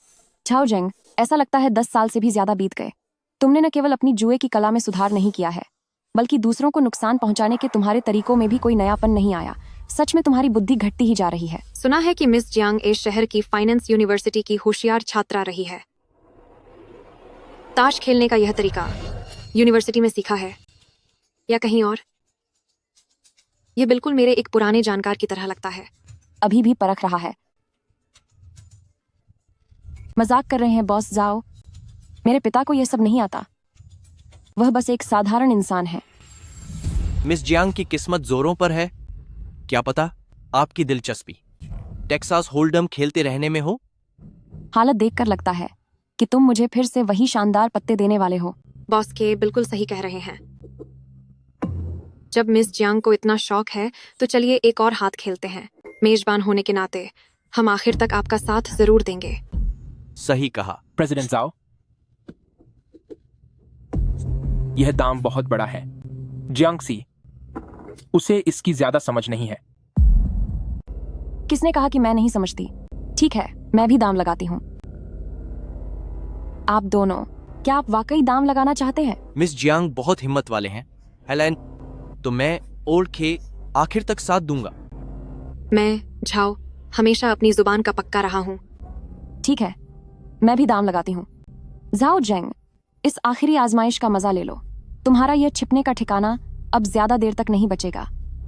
झाओ जेंग, ऐसा लगता है 10 साल से भी ज्यादा बीत गए। तुमने न केवल अपनी जुए की कला में सुधार नहीं किया है, बल्कि दूसरों को नुकसान पहुंचाने के तुम्हारे तरीकों में भी कोई नयापन नहीं आया। सच में तुम्हारी बुद्धि घटती ही जा रही है। सुना है कि मिस जियांग इस शहर की फाइनेंस यूनिवर्सिटी की होशियार छात्रा रही है। ताश खेलने का यह तरीका यूनिवर्सिटी में सीखा है या कहीं और? यह बिल्कुल मेरे एक पुराने जानकार की तरह लगता है। अभी भी परख रहा है। मजाक कर रहे हैं बॉस जाओ। मेरे पिता को यह सब नहीं आता। वह बस एक साधारण इंसान है। मिस जियांग की किस्मत जोरों पर है। क्या पता आपकी दिलचस्पी टेक्सास होल्डम खेलते रहने में हो। हालत देखकर लगता है कि तुम मुझे फिर से वही शानदार पत्ते देने वाले हो। बॉस के बिल्कुल सही कह रहे हैं। जब मिस जियांग को इतना शौक है तो चलिए एक और हाथ खेलते हैं। मेजबान होने के नाते हम आखिर तक आपका साथ जरूर देंगे। सही कहा। प्रेसिडेंट जाओ, यह दाम बहुत बड़ा है। जियांगसी, उसे इसकी ज्यादा समझ नहीं है। किसने कहा कि मैं नहीं समझती? ठीक है, मैं भी दाम लगाती हूँ। आप दोनों, क्या आप वाकई दाम लगाना चाहते हैं? मिस जियांग बहुत हिम्मत वाले हैं हेलेन, तो मैं ओल्ड के आखिर तक साथ दूंगा। मैं झाओ हमेशा अपनी जुबान का पक्का रहा हूँ। ठीक है, मैं भी दाम लगाती हूँ। जाओ जेंग, इस आखिरी आजमाइश का मजा ले लो। तुम्हारा यह छिपने का ठिकाना अब ज्यादा देर तक नहीं बचेगा।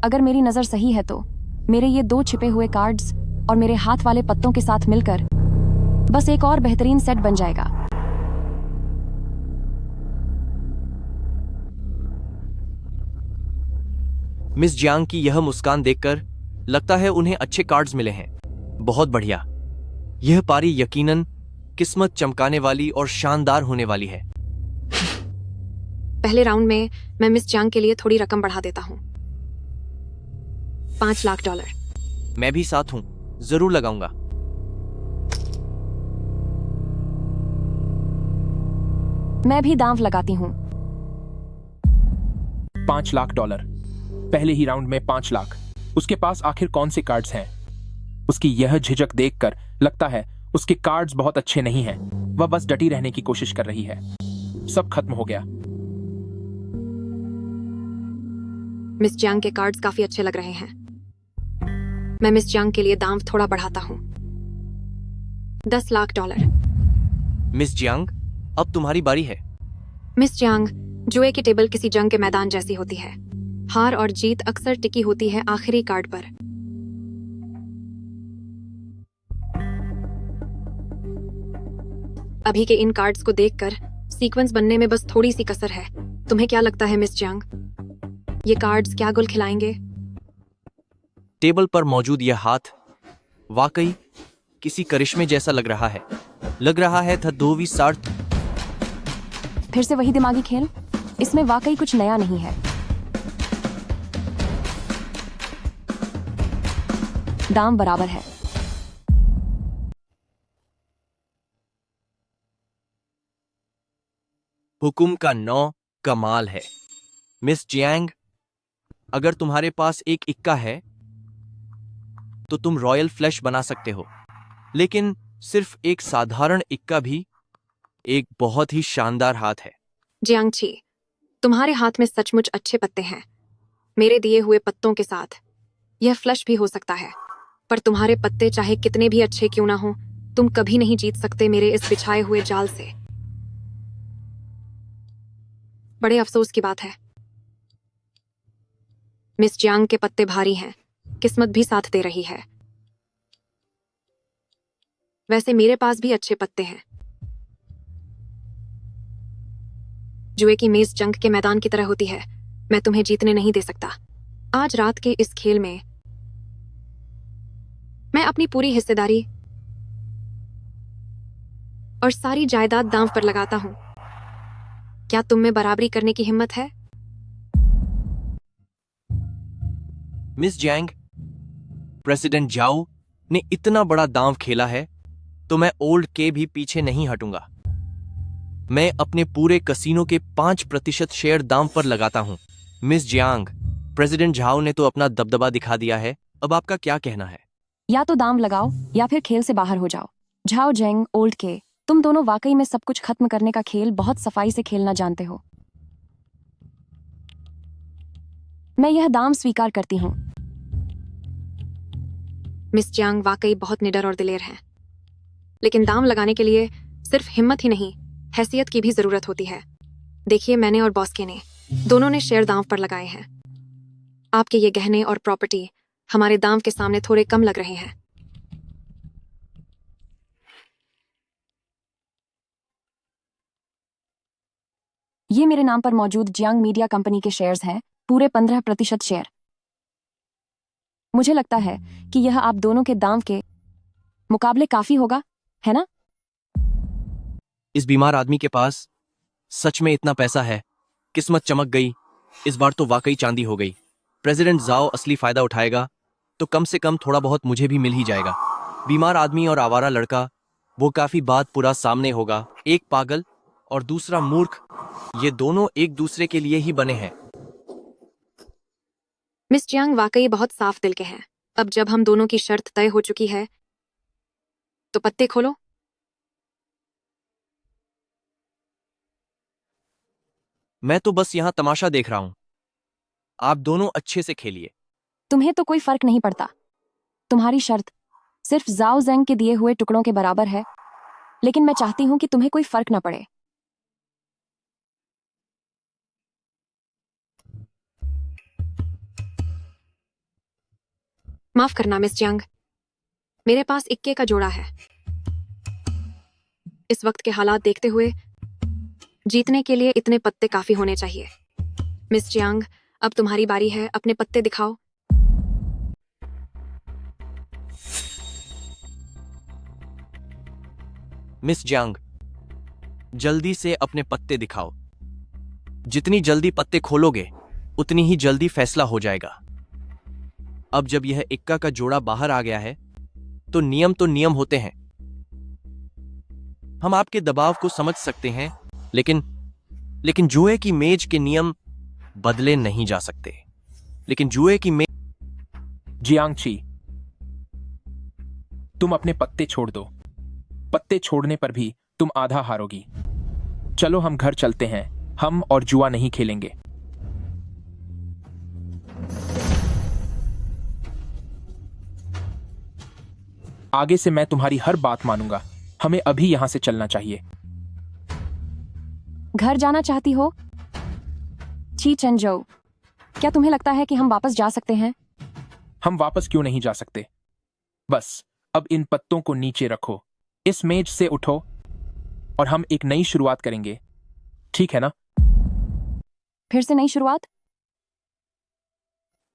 अगर मेरी नजर सही है तो मेरे ये 2 छिपे हुए कार्ड्स और मेरे हाथ वाले पत्तों के साथ मिलकर बस एक और बेहतरीन सेट बन जाएगा। मिस जियांग की यह मुस्कान देखकर लगता है उन्हें अच्छे कार्ड्स मिले हैं। बहुत बढ़िया। यह पारी यकीनन किस्मत चमकाने वाली और शानदार होने वाली है। पहले राउंड में मैं मिस जियांग के लिए थोड़ी रकम बढ़ा देता हूँ। $5 लाख। मैं भी साथ हूं, जरूर लगाऊंगा। मैं भी दांव लगाती हूँ। $5 लाख। पहले ही राउंड में 5 लाख। उसके पास आखिर कौन से कार्ड्स हैं? उसकी यह झिझक देखकर लगता है उसके कार्ड्स बहुत अच्छे नहीं हैं। वह बस डटी रहने की कोशिश कर रही है। सब खत्म हो गया। मिस जियांग के कार्ड्स काफी अच्छे लग रहे हैं। मैं मिस जियांग के लिए दाम थोड़ा बढ़ाता हूँ। $10 लाख। मिस जियांग, अब तुम्हारी बारी है। मिस जियांग, जुए की टेबल किसी जंग के मैदान जैसी होती है। हार और जीत अक्सर टिकी होती है आखिरी कार्ड पर। अभी के इन कार्ड्स को देखकर सीक्वेंस बनने में बस थोड़ी सी कसर है। तुम्हें क्या लगता है मिस जियांग, ये कार्ड्स क्या गुल खिलाएंगे? टेबल पर मौजूद यह हाथ वाकई किसी करिश्मे जैसा लग रहा है। लग रहा है था 2v60। फिर से वही दिमागी खेल। इसमें वाकई कुछ नया नहीं है। दाम बराबर है। हुकुम का 9 कमाल है। मिस जियांग, अगर तुम्हारे पास एक इक्का है तो तुम रॉयल फ्लैश बना सकते हो, लेकिन सिर्फ एक साधारण इक्का भी एक बहुत ही शानदार हाथ है। जियांगची, तुम्हारे हाथ में सचमुच अच्छे पत्ते हैं। मेरे दिए हुए पत्तों के साथ यह फ्लश भी हो सकता है, पर तुम्हारे पत्ते चाहे कितने भी अच्छे क्यों ना हो, तुम कभी नहीं जीत सकते मेरे इस बिछाए हुए जाल से। बड़े अफसोस की बात है। मिस जियांग के पत्ते भारी हैं, किस्मत भी साथ दे रही है। वैसे मेरे पास भी अच्छे पत्ते हैं। जुए की मेज जंग के मैदान की तरह होती है। मैं तुम्हें जीतने नहीं दे सकता। आज रात के इस खेल में मैं अपनी पूरी हिस्सेदारी और सारी जायदाद दांव पर लगाता हूं। क्या तुम में बराबरी करने की हिम्मत है? मिस जियांग, प्रेसिडेंट जाओ ने इतना बड़ा दांव खेला है तो मैं ओल्ड के भी पीछे नहीं हटूंगा। मैं अपने पूरे कसीनो के 5% शेयर दांव पर लगाता हूं। मिस जियांग, प्रेसिडेंट झाओ ने तो अपना दबदबा दिखा दिया है, अब आपका क्या कहना है? या तो दाम लगाओ या फिर खेल से बाहर हो जाओ। झाओ जेंग, ओल्ड के, तुम दोनों वाकई में सब कुछ खत्म करने का खेल बहुत सफाई से खेलना जानते हो। मैं यह दाम स्वीकार करती हूँ। मिस जियांग वाकई बहुत निडर और दिलेर हैं, लेकिन दाम लगाने के लिए सिर्फ हिम्मत ही नहीं, हैसियत की भी जरूरत होती है। देखिए, मैंने और बॉस के ने दोनों ने शेयर दांव पर लगाए हैं। आपके ये गहने और प्रॉपर्टी हमारे दांव के सामने थोड़े कम लग रहे हैं। ये मेरे नाम पर मौजूद जियांग मीडिया कंपनी के शेयर्स हैं, पूरे 15% शेयर। मुझे लगता है कि यह आप दोनों के दाम के मुकाबले काफी होगा, है ना? इस बीमार आदमी के पास सच में इतना पैसा है। किस्मत चमक गई, इस बार तो वाकई चांदी हो गई। प्रेसिडेंट जाओ असली फायदा उठाएगा तो कम से कम थोड़ा बहुत मुझे भी मिल ही जाएगा। बीमार आदमी और आवारा लड़का, वो काफी बात पूरा सामने होगा। एक पागल और दूसरा मूर्ख, ये दोनों एक दूसरे के लिए ही बने हैं। मिस जियांग वाकई बहुत साफ दिल के हैं। अब जब हम दोनों की शर्त तय हो चुकी है तो पत्ते खोलो। मैं तो बस यहाँ तमाशा देख रहा हूँ, आप दोनों अच्छे से खेलिए। तुम्हें तो कोई फर्क नहीं पड़ता। तुम्हारी शर्त सिर्फ जाओ जेंग के दिए हुए टुकड़ों के बराबर है, लेकिन मैं चाहती हूं कि तुम्हें कोई फर्क ना पड़े। माफ करना मिस जियांग, मेरे पास इक्के का जोड़ा है। इस वक्त के हालात देखते हुए जीतने के लिए इतने पत्ते काफी होने चाहिए। मिस जियांग, अब तुम्हारी बारी है, अपने पत्ते दिखाओ। मिस जियांग, जल्दी से अपने पत्ते दिखाओ। जितनी जल्दी पत्ते खोलोगे उतनी ही जल्दी फैसला हो जाएगा। अब जब यह इक्का का जोड़ा बाहर आ गया है तो नियम होते हैं। हम आपके दबाव को समझ सकते हैं, लेकिन जुए की मेज के नियम बदले नहीं जा सकते। लेकिन जुए की मेज जियांग ची, तुम अपने पत्ते छोड़ दो। पत्ते छोड़ने पर भी तुम आधा हारोगी। चलो हम घर चलते हैं, हम और जुआ नहीं खेलेंगे। आगे से मैं तुम्हारी हर बात मानूंगा। हमें अभी यहां से चलना चाहिए। घर जाना चाहती हो? ची चेंजोउ, क्या तुम्हें लगता है कि हम वापस जा सकते हैं? हम वापस क्यों नहीं जा सकते? बस अब इन पत्तों को नीचे रखो, इस मेज से उठो और हम एक नई शुरुआत करेंगे, ठीक है ना? फिर से नई शुरुआत?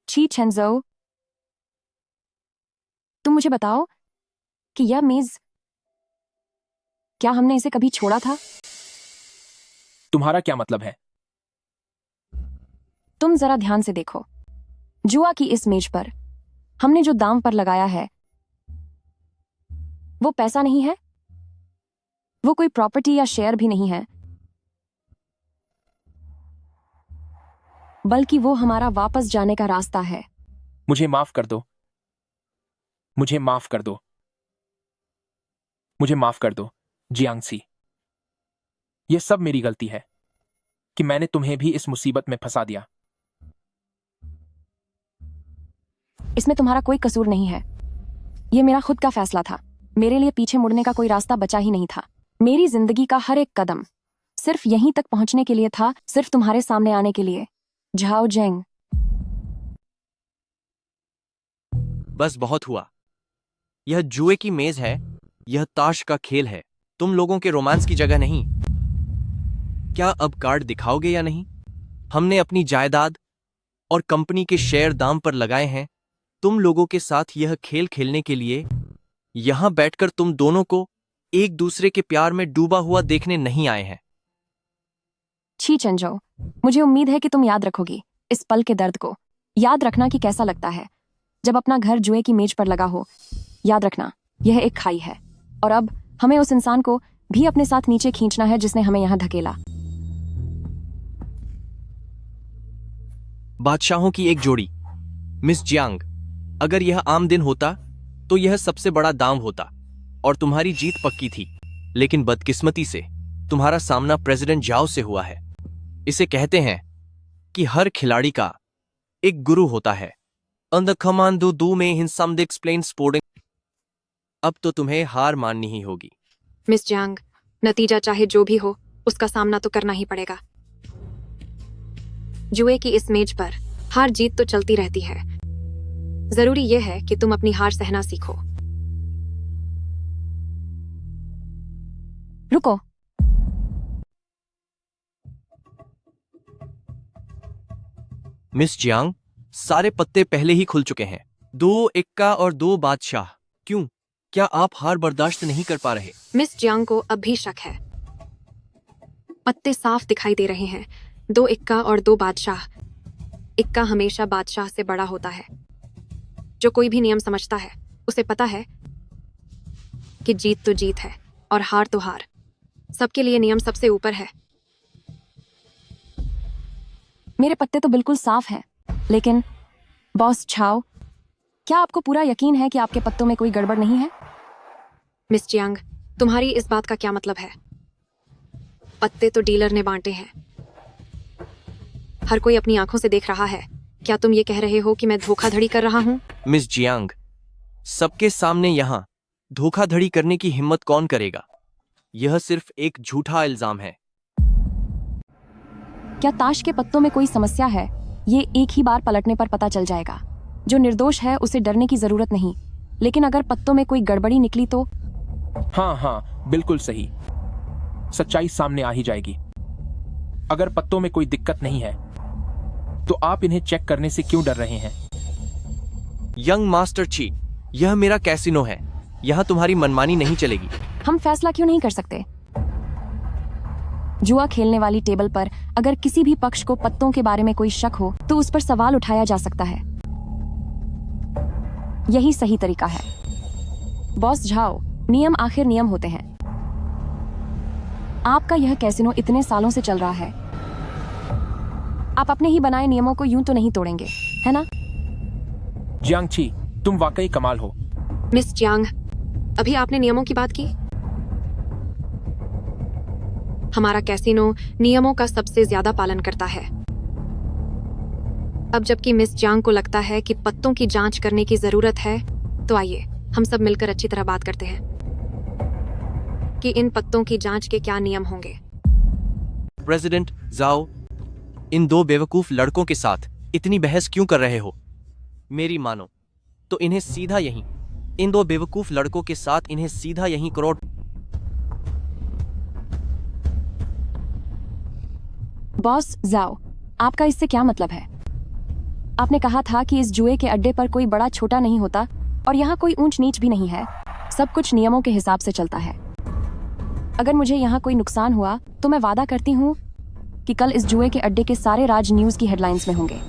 ची चेंजोउ, तुम मुझे बताओ कि यह मेज, क्या हमने इसे कभी छोड़ा था? तुम्हारा क्या मतलब है? तुम जरा ध्यान से देखो। जुआ की इस मेज पर हमने जो दाम पर लगाया है वो पैसा नहीं है, वो कोई प्रॉपर्टी या शेयर भी नहीं है, बल्कि वो हमारा वापस जाने का रास्ता है। मुझे माफ कर दो, मुझे माफ कर दो, मुझे माफ कर दो जियांगसी। यह सब मेरी गलती है कि मैंने तुम्हें भी इस मुसीबत में फंसा दिया। इसमें तुम्हारा कोई कसूर नहीं है। यह मेरा खुद का फैसला था। मेरे लिए पीछे मुड़ने का कोई रास्ता बचा ही नहीं था। मेरी जिंदगी का हर एक कदम सिर्फ यहीं तक पहुंचने के लिए था, सिर्फ तुम्हारे सामने आने के लिए। झाओ जेंग, बस बहुत हुआ। यह जुए की मेज है, यह ताश का खेल है, तुम लोगों के रोमांस की जगह नहीं। क्या अब कार्ड दिखाओगे या नहीं? हमने अपनी जायदाद और कंपनी के शेयर दाम पर लगाए हैं। तुम लोगों के साथ यह खेल खेलने के लिए यहां बैठकर तुम दोनों को एक दूसरे के प्यार में डूबा हुआ देखने नहीं आए हैं। छी चंजो, मुझे उम्मीद है कि तुम याद रखोगी इस पल के दर्द को। याद रखना कि कैसा लगता है जब अपना घर जुए की मेज पर लगा हो। याद रखना, यह एक खाई है और अब हमें उस इंसान को भी अपने साथ नीचे खींचना है जिसने हमें यहां धकेला। बादशाहों की एक जोड़ी। मिस जियांग, अगर यह आम दिन होता तो यह सबसे बड़ा दांव होता और तुम्हारी जीत पक्की थी, लेकिन बदकिस्मती से तुम्हारा सामना प्रेसिडेंट जाओ से हुआ है। इसे कहते हैं कि हर खिलाड़ी का एक गुरु होता है। On the commando do में इन some explain sporting। अब तो तुम्हें हार माननी ही होगी। मिस जांग, नतीजा चाहे जो भी हो उसका सामना तो करना ही पड़ेगा। जुए की इस मेज पर हार जीत तो चलती रहती है। जरूरी यह है कि तुम अपनी हार सहना सीखो। रुको, मिस जियांग, सारे पत्ते पहले ही खुल चुके हैं। 2 इक्का और 2 बादशाह। क्यों? क्या आप हार बर्दाश्त नहीं कर पा रहे? मिस जियांग को अब भी शक है। पत्ते साफ दिखाई दे रहे हैं। 2 इक्का और 2 बादशाह। इक्का हमेशा बादशाह से बड़ा होता है। जो कोई भी नियम समझता है उसे पता है कि जीत तो जीत है और हार तो हार। सबके लिए नियम सबसे ऊपर है। मेरे पत्ते तो बिल्कुल साफ हैं, लेकिन बॉस छाओ, क्या आपको पूरा यकीन है कि आपके पत्तों में कोई गड़बड़ नहीं है? मिस जियांग, तुम्हारी इस बात का क्या मतलब है? पत्ते तो डीलर ने बांटे हैं। हर कोई अपनी आंखों से देख रहा है। क्या तुम ये कह रहे हो कि मैं धोखाधड़ी कर रहा हूँ? मिस जियांग, सबके सामने यहां धोखाधड़ी करने की हिम्मत कौन करेगा? यह सिर्फ एक झूठा इल्जाम है। क्या ताश के पत्तों में कोई समस्या है? ये एक ही बार पलटने पर पता चल जाएगा। जो निर्दोष है उसे डरने की जरूरत नहीं, लेकिन अगर पत्तों में कोई गड़बड़ी निकली तो? हाँ हाँ, बिल्कुल सही। सच्चाई सामने आ ही जाएगी। अगर पत्तों में कोई दिक्कत नहीं है तो आप इन्हें चेक करने से क्यों डर रहे हैं? यंग मास्टर ची, यह मेरा कैसीनो है। यहां तुम्हारी मनमानी नहीं चलेगी। हम फैसला क्यों नहीं कर सकते? जुआ खेलने वाली टेबल पर अगर किसी भी पक्ष को पत्तों के बारे में कोई शक हो तो उस पर सवाल उठाया जा सकता है। यही सही तरीका है। बॉस झाओ, नियम आखिर नियम होते हैं। आपका यह कैसीनो इतने सालों से चल रहा है। आप अपने ही बनाए नियमों को यूं तो नहीं तोड़ेंगे, है ना? जियांग छी, तुम वाकई कमाल हो। मिस जियांग, अभी आपने नियमों की बात की। हमारा कैसीनो नियमों का सबसे ज्यादा पालन करता है। अब जबकि मिस जियांग को लगता है कि पत्तों की जांच करने की जरूरत है, तो आइए हम सब मिलकर अच्छी तरह बात करते हैं कि इन पत्तों की जांच के क्या नियम होंगे। प्रेसिडेंट जाओ, इन 2 बेवकूफ लड़कों के साथ इतनी बहस क्यों कर रहे हो? मेरी मानो तो इन्हें सीधा यहीं, इन 2 बेवकूफ लड़कों के साथ इन्हें सीधा यहीं करोड़। बॉस जाओ, आपका इससे क्या मतलब है? आपने कहा था कि इस जुए के अड्डे पर कोई बड़ा छोटा नहीं होता और यहाँ कोई ऊंच नीच भी नहीं है। सब कुछ नियमों के हिसाब से चलता है। अगर मुझे यहाँ कोई नुकसान हुआ तो मैं वादा करती हूँ कि कल इस जुए के अड्डे के सारे राज न्यूज की हेडलाइंस में होंगे।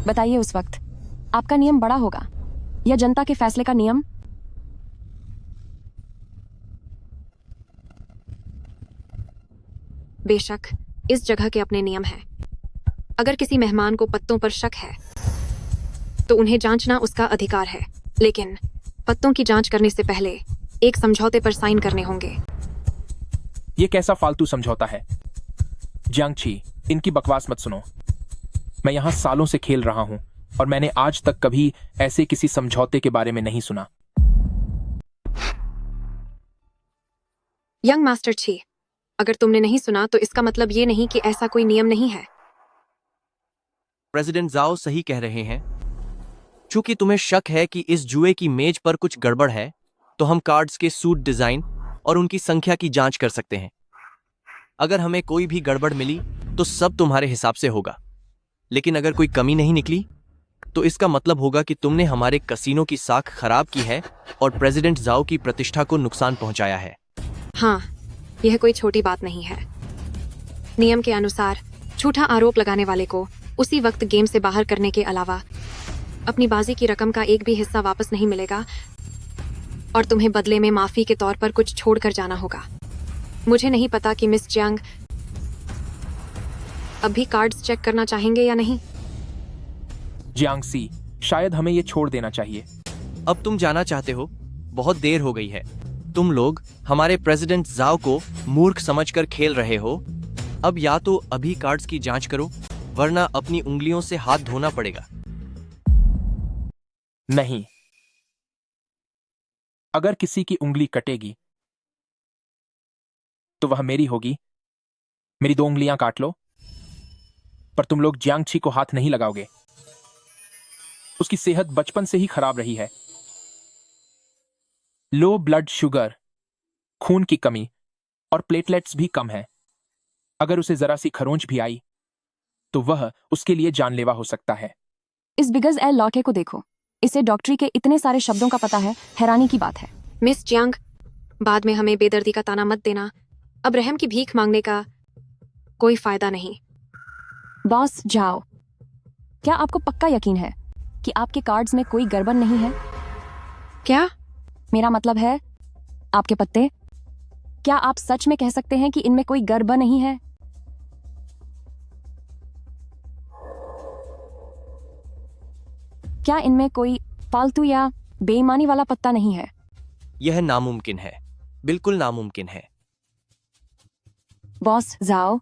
बताइए, उस वक्त आपका नियम बड़ा होगा या जनता के फैसले का नियम? बेशक इस जगह के अपने नियम हैं। अगर किसी मेहमान को पत्तों पर शक है तो उन्हें जांचना उसका अधिकार है, लेकिन पत्तों की जांच करने से पहले एक समझौते पर साइन करने होंगे। ये कैसा फालतू समझौता है? जियांग छी, इनकी बकवास मत सुनो। मैं यहां सालों से खेल रहा हूं और मैंने आज तक कभी ऐसे किसी समझौते के बारे में नहीं सुना। यंग मास्टर छी, अगर तुमने नहीं सुना तो इसका मतलब ये नहीं कि ऐसा कोई नियम नहीं है। प्रेसिडेंट जाओ सही कह रहे हैं। चूंकि तुम्हें शक है कि इस जुए की मेज पर कुछ गड़बड़ है, तो हम कार्ड्स के सूट डिजाइन और उनकी संख्या की जांच कर सकते हैं। अगर हमें कोई भी गड़बड़ मिली तो सब तुम्हारे हिसाब से होगा, लेकिन अगर कोई कमी नहीं निकली तो इसका मतलब होगा कि तुमने हमारे कसीनो की साख खराब की है और प्रेसिडेंट जाओ की प्रतिष्ठा को नुकसान पहुंचाया है। हाँ, यह कोई छोटी बात नहीं है। नियम के अनुसार झूठा आरोप लगाने वाले को उसी वक्त गेम से बाहर करने के अलावा अपनी बाजी की रकम का एक भी हिस्सा वापस नहीं मिलेगा और तुम्हें बदले में माफी के तौर पर कुछ छोड़कर जाना होगा। मुझे नहीं पता कि मिस जियांग अब भी कार्ड्स चेक करना चाहेंगे या नहीं। जियांगसी, शायद हमें ये छोड़ देना चाहिए। अब तुम जाना चाहते हो? बहुत देर हो गई है। तुम लोग हमारे प्रेसिडेंट जाओ को मूर्ख समझकर खेल रहे हो। अब या तो अभी कार्ड्स की जांच करो, वरना अपनी उंगलियों से हाथ धोना पड़ेगा। नहीं, अगर किसी की उंगली कटेगी तो वह मेरी होगी। मेरी 2 उंगलियां काट लो, पर तुम लोग जियांगछी को हाथ नहीं लगाओगे। उसकी सेहत बचपन से ही खराब रही है। लो ब्लड शुगर, खून की कमी और प्लेटलेट्स भी कम है। अगर उसे जरा सी खरोंच भी आई तो वह उसके लिए जानलेवा हो सकता है। इस बिगज एल लॉके को देखो, इसे डॉक्टरी के इतने सारे शब्दों का पता है, हैरानी की बात है। मिस जियांग, बाद में हमें बेदर्दी का ताना मत देना। अब रहम की भीख मांगने का कोई फायदा नहीं। बॉस जाओ, क्या आपको पक्का यकीन है कि आपके कार्ड्स में कोई गड़बड़ नहीं है? क्या? मेरा मतलब है आपके पत्ते। क्या आप सच में कह सकते हैं कि इनमें कोई गड़बड़ नहीं है? क्या इनमें कोई फालतू या बेईमानी वाला पत्ता नहीं है? यह नामुमकिन है, बिल्कुल नामुमकिन है। बॉस जाओ,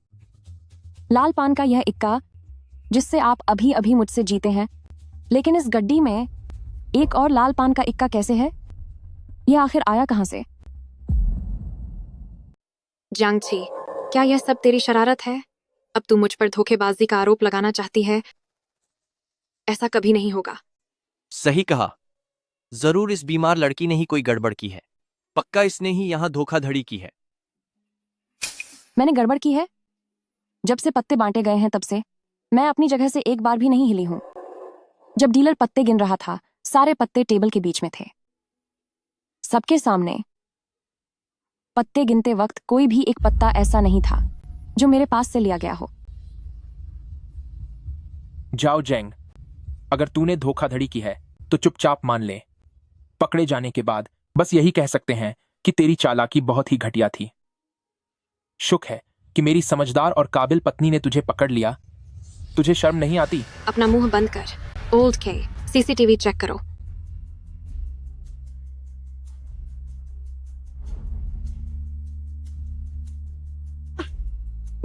लाल पान का यह इक्का जिससे आप अभी अभी मुझसे जीते हैं, लेकिन इस गड्डी में एक और लाल पान का इक्का कैसे है? यह आखिर आया कहां से? जियांगछी, क्या यह सब तेरी शरारत है? अब तू मुझ पर धोखेबाजी का आरोप लगाना चाहती है? ऐसा कभी नहीं होगा। सही कहा। जरूर इस बीमार लड़की ने ही कोई गड़बड़ की है। पक्का इसने ही यहां धोखाधड़ी की है। मैंने गड़बड़ की है? जब से पत्ते बांटे गए हैं तब से मैं अपनी जगह से एक बार भी नहीं हिली हूं। जब डीलर पत्ते गिन रहा था, सारे पत्ते टेबल के बीच में थे, सबके सामने। पत्ते गिनते वक्त कोई भी एक पत्ता ऐसा नहीं था जो मेरे पास से लिया गया हो। जाओ जेंग, अगर तूने धोखाधड़ी की है तो चुपचाप मान ले। पकड़े जाने के बाद बस यही कह सकते हैं कि तेरी चालाकी बहुत ही घटिया थी। शुक है कि मेरी समझदार और काबिल पत्नी ने तुझे पकड़ लिया। तुझे शर्म नहीं आती? अपना मुंह बंद कर। ओल्ड के, सीसीटीवी चेक करो।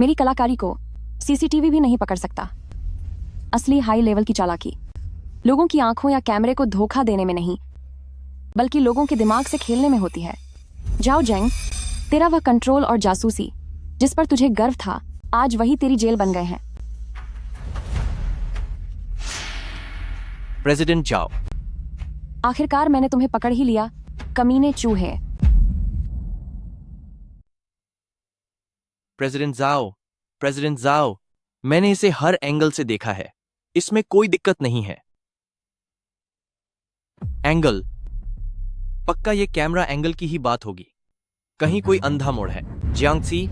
मेरी कलाकारी को सीसीटीवी भी नहीं पकड़ सकता। असली हाई लेवल की चालाकी लोगों की आंखों या कैमरे को धोखा देने में नहीं, बल्कि लोगों के दिमाग से खेलने में होती है। जाओ जेंग, तेरा वह कंट्रोल और जासूसी जिस पर तुझे गर्व था, आज वही तेरी जेल बन गए हैं। प्रेसिडेंट जाओ। आखिरकार मैंने तुम्हें पकड़ ही लिया, कमीने चूहे। प्रेसिडेंट जाओ, मैंने इसे हर एंगल से देखा है। इसमें कोई दिक्कत नहीं है। एंगल, पक्का ये कैमरा एंगल की ही बात होगी। कहीं कोई अंधा मोड़ है। जियांगसी,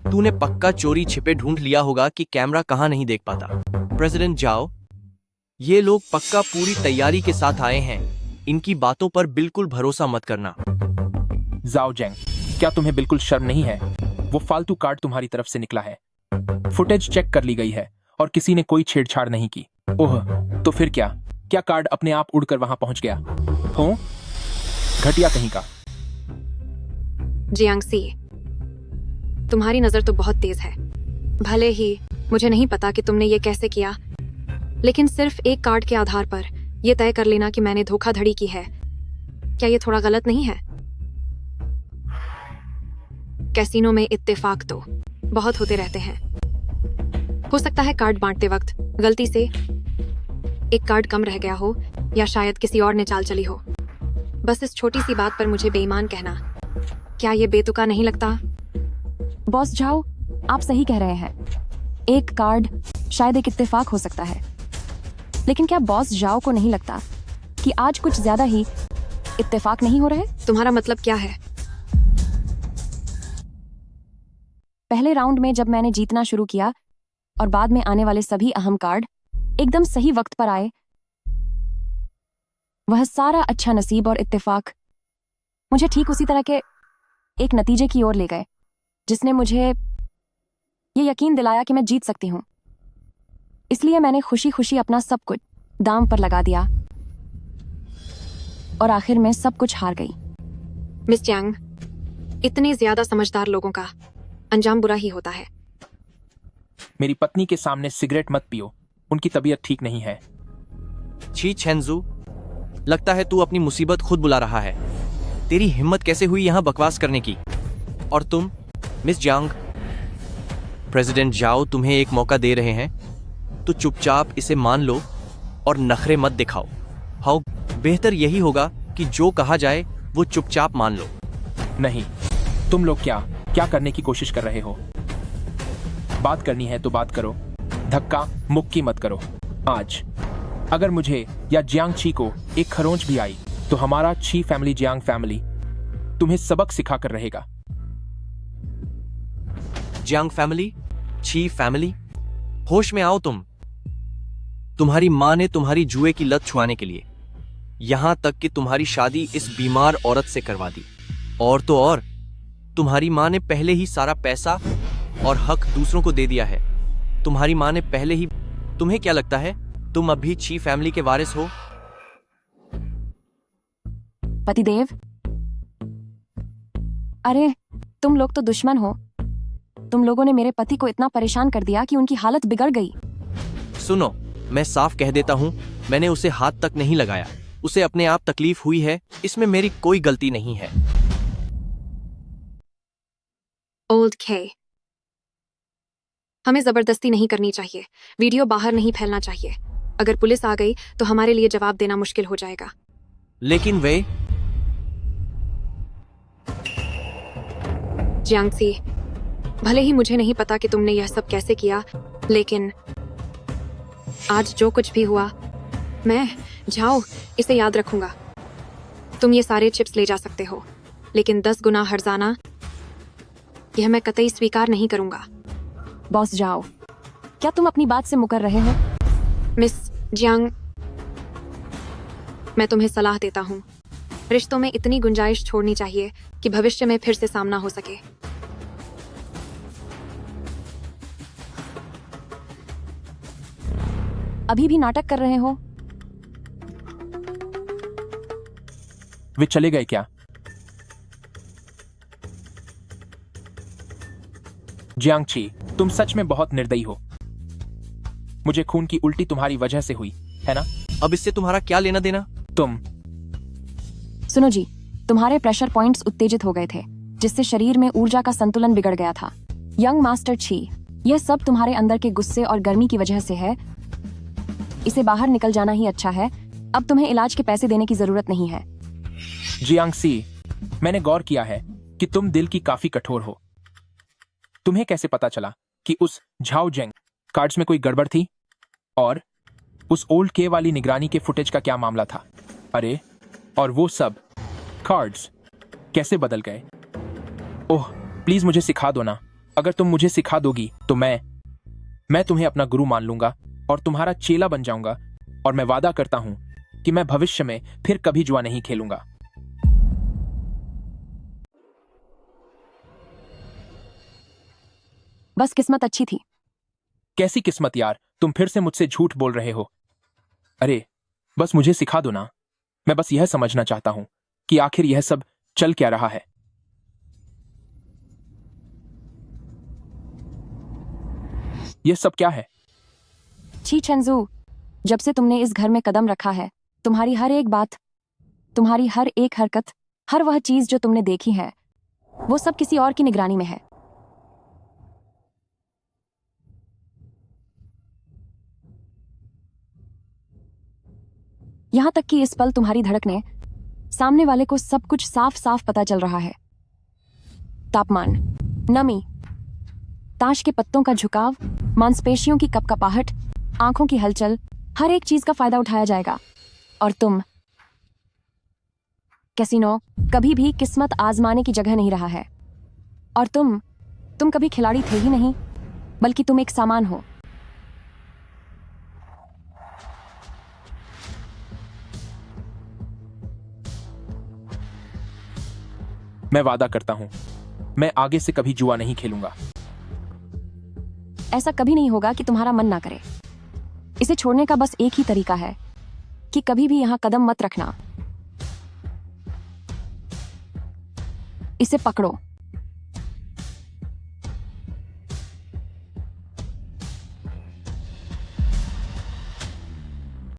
तूने पक्का चोरी छिपे ढूंढ लिया होगा कि कैमरा कहां नहीं देख पाता। प्रेसिडेंट जाओ, ये लोग पक्का पूरी तैयारी के साथ आए हैं। इनकी बातों पर बिल्कुल भरोसा मत करना। जाओ जेंग, क्या तुम्हें बिल्कुल शर्म नहीं है? वो फालतू कार्ड तुम्हारी तरफ से निकला है। फुटेज चेक कर ली गई है और किसी ने कोई छेड़छाड़ नहीं की। ओह, तो फिर क्या? क्या कार्ड अपने आप उड़कर वहां पहुंच गया हो? घटिया कहीं का। जियांगसी, तुम्हारी नजर तो बहुत तेज है। भले ही मुझे नहीं पता कि तुमने ये कैसे किया, लेकिन सिर्फ एक कार्ड के आधार पर यह तय कर लेना कि मैंने धोखाधड़ी की है, क्या ये थोड़ा गलत नहीं है? कैसीनो में इत्तेफाक तो बहुत होते रहते हैं। हो सकता है कार्ड बांटते वक्त गलती से एक कार्ड कम रह गया हो, या शायद किसी और ने चाल चली हो। बस इस छोटी सी बात पर मुझे बेईमान कहना, क्या ये बेतुका नहीं लगता? बॉस जाओ, आप सही कह रहे हैं। एक कार्ड शायद एक इत्तेफाक हो सकता है, लेकिन क्या बॉस जाओ को नहीं लगता कि आज कुछ ज्यादा ही इत्तेफाक नहीं हो रहे? तुम्हारा मतलब क्या है? पहले राउंड में जब मैंने जीतना शुरू किया और बाद में आने वाले सभी अहम कार्ड एकदम सही वक्त पर आए, वह सारा अच्छा नसीब और इत्तेफाक मुझे ठीक उसी तरह के एक नतीजे की ओर ले गए, जिसने मुझे ये यकीन दिलाया कि मैं जीत सकती हूं। इसलिए मैंने खुशी खुशी अपना सब कुछ दाम पर लगा दिया और आखिर में सब कुछ हार गई। मिस च्यांग, इतने ज्यादा समझदार लोगों का अंजाम बुरा ही होता है। मेरी पत्नी के सामने सिगरेट मत पियो, उनकी तबीयत ठीक नहीं है। छी छेंजू, लगता है तू अपनी मुसीबत खुद बुला रहा है। तेरी हिम्मत कैसे हुई यहाँ बकवास करने की? और तुम मिस जांग, प्रेसिडेंट जाओ तुम्हें एक मौका दे रहे हैं, तो चुपचाप इसे मान लो और नखरे मत दिखाओ। हाउ बेहतर यही होगा कि जो कहा जाए वो चुपचाप मान लो। नहीं, तुम लोग क्या क्या करने की कोशिश कर रहे हो? बात करनी है तो बात करो, धक्का मुक्की मत करो। आज अगर मुझे या जियांग ची को एक खरोंच भी आई तो हमारा ची फैमिली जियांग फैमिली तुम्हें सबक सिखा कर रहेगा। जियांग फैमिली, छी फैमिली, होश में आओ तुम। तुम्हारी मां ने तुम्हारी जुए की लत छुआने के लिए यहां तक कि तुम्हारी शादी इस बीमार औरत से करवा दी। और तो और तुम्हारी मां ने पहले ही सारा पैसा और हक दूसरों को दे दिया है। तुम्हारी मां ने पहले ही। तुम्हें क्या लगता है तुम अब भी छी फैमिली के वारिस हो? पतिदेव, अरे तुम लोग तो दुश्मन हो। तुम लोगों ने मेरे पति को इतना परेशान कर दिया कि उनकी हालत बिगड़ गई। सुनो, मैं साफ कह देता हूं, मैंने उसे हाथ तक नहीं लगाया। उसे अपने आप तकलीफ हुई है, इसमें मेरी कोई गलती नहीं है। ओल्ड के, हमें जबरदस्ती नहीं करनी चाहिए। वीडियो बाहर नहीं फैलना चाहिए। अगर पुलिस आ गई तो हमारे लिए जवाब देना मुश्किल हो जाएगा। लेकिन वे जियांगसी, भले ही मुझे नहीं पता कि तुमने यह सब कैसे किया, लेकिन आज जो कुछ भी हुआ, मैं जाओ इसे याद रखूंगा। तुम ये सारे चिप्स ले जा सकते हो, लेकिन 10 गुना हर्जाना यह मैं कतई स्वीकार नहीं करूंगा। बॉस जाओ, क्या तुम अपनी बात से मुकर रहे हो? मिस जियांग, मैं तुम्हें सलाह देता हूँ, रिश्तों में इतनी गुंजाइश छोड़नी चाहिए कि भविष्य में फिर से सामना हो सके। अभी भी नाटक कर रहे हो? वे चले गए क्या? जियांगची, तुम सच में बहुत निर्दयी हो। मुझे खून की उल्टी तुम्हारी वजह से हुई है ना? अब इससे तुम्हारा क्या लेना देना? तुम सुनो जी, तुम्हारे प्रेशर पॉइंट्स उत्तेजित हो गए थे, जिससे शरीर में ऊर्जा का संतुलन बिगड़ गया था। यंग मास्टर छी, यह सब तुम्हारे अंदर के गुस्से और गर्मी की वजह से है। इसे बाहर निकल जाना ही अच्छा है। अब तुम्हें इलाज के पैसे देने की जरूरत नहीं है। जियांगसी, मैंने गौर किया है कि तुम दिल की काफी कठोर हो। तुम्हें कैसे पता चला कि उस झाओ जेंग कार्ड्स में कोई गड़बड़ थी? और उस ओल्ड के वाली निगरानी के फुटेज का क्या मामला था? अरे, और वो सब कार्ड्स कैसे बदल गए? ओह, प्लीज मुझे सिखा दो ना। अगर तुम मुझे सिखा दोगी तो मैं तुम्हें अपना गुरु मान लूंगा और तुम्हारा चेला बन जाऊंगा। और मैं वादा करता हूं कि मैं भविष्य में फिर कभी जुआ नहीं खेलूंगा। बस किस्मत अच्छी थी। कैसी किस्मत यार, तुम फिर से मुझसे झूठ बोल रहे हो। अरे, बस मुझे सिखा दो ना। मैं बस यह समझना चाहता हूं कि आखिर यह सब चल क्या रहा है। यह सब क्या है? छी छेंजू, जब से तुमने इस घर में कदम रखा है, तुम्हारी हर एक बात, तुम्हारी हर एक हरकत, हर वह चीज जो तुमने देखी है, वो सब किसी और की निगरानी में है। यहां तक कि इस पल तुम्हारी धड़कने, सामने वाले को सब कुछ साफ साफ पता चल रहा है। तापमान, नमी, ताश के पत्तों का झुकाव, मांसपेशियों की कपकपाहट, आंखों की हलचल, हर एक चीज का फायदा उठाया जाएगा। और तुम, कैसीनो कभी भी किस्मत आजमाने की जगह नहीं रहा है। और तुम कभी खिलाड़ी थे ही नहीं, बल्कि तुम एक सामान हो। मैं वादा करता हूं, मैं आगे से कभी जुआ नहीं खेलूंगा। ऐसा कभी नहीं होगा कि तुम्हारा मन ना करे। इसे छोड़ने का बस एक ही तरीका है, कि कभी भी यहां कदम मत रखना। इसे पकड़ो।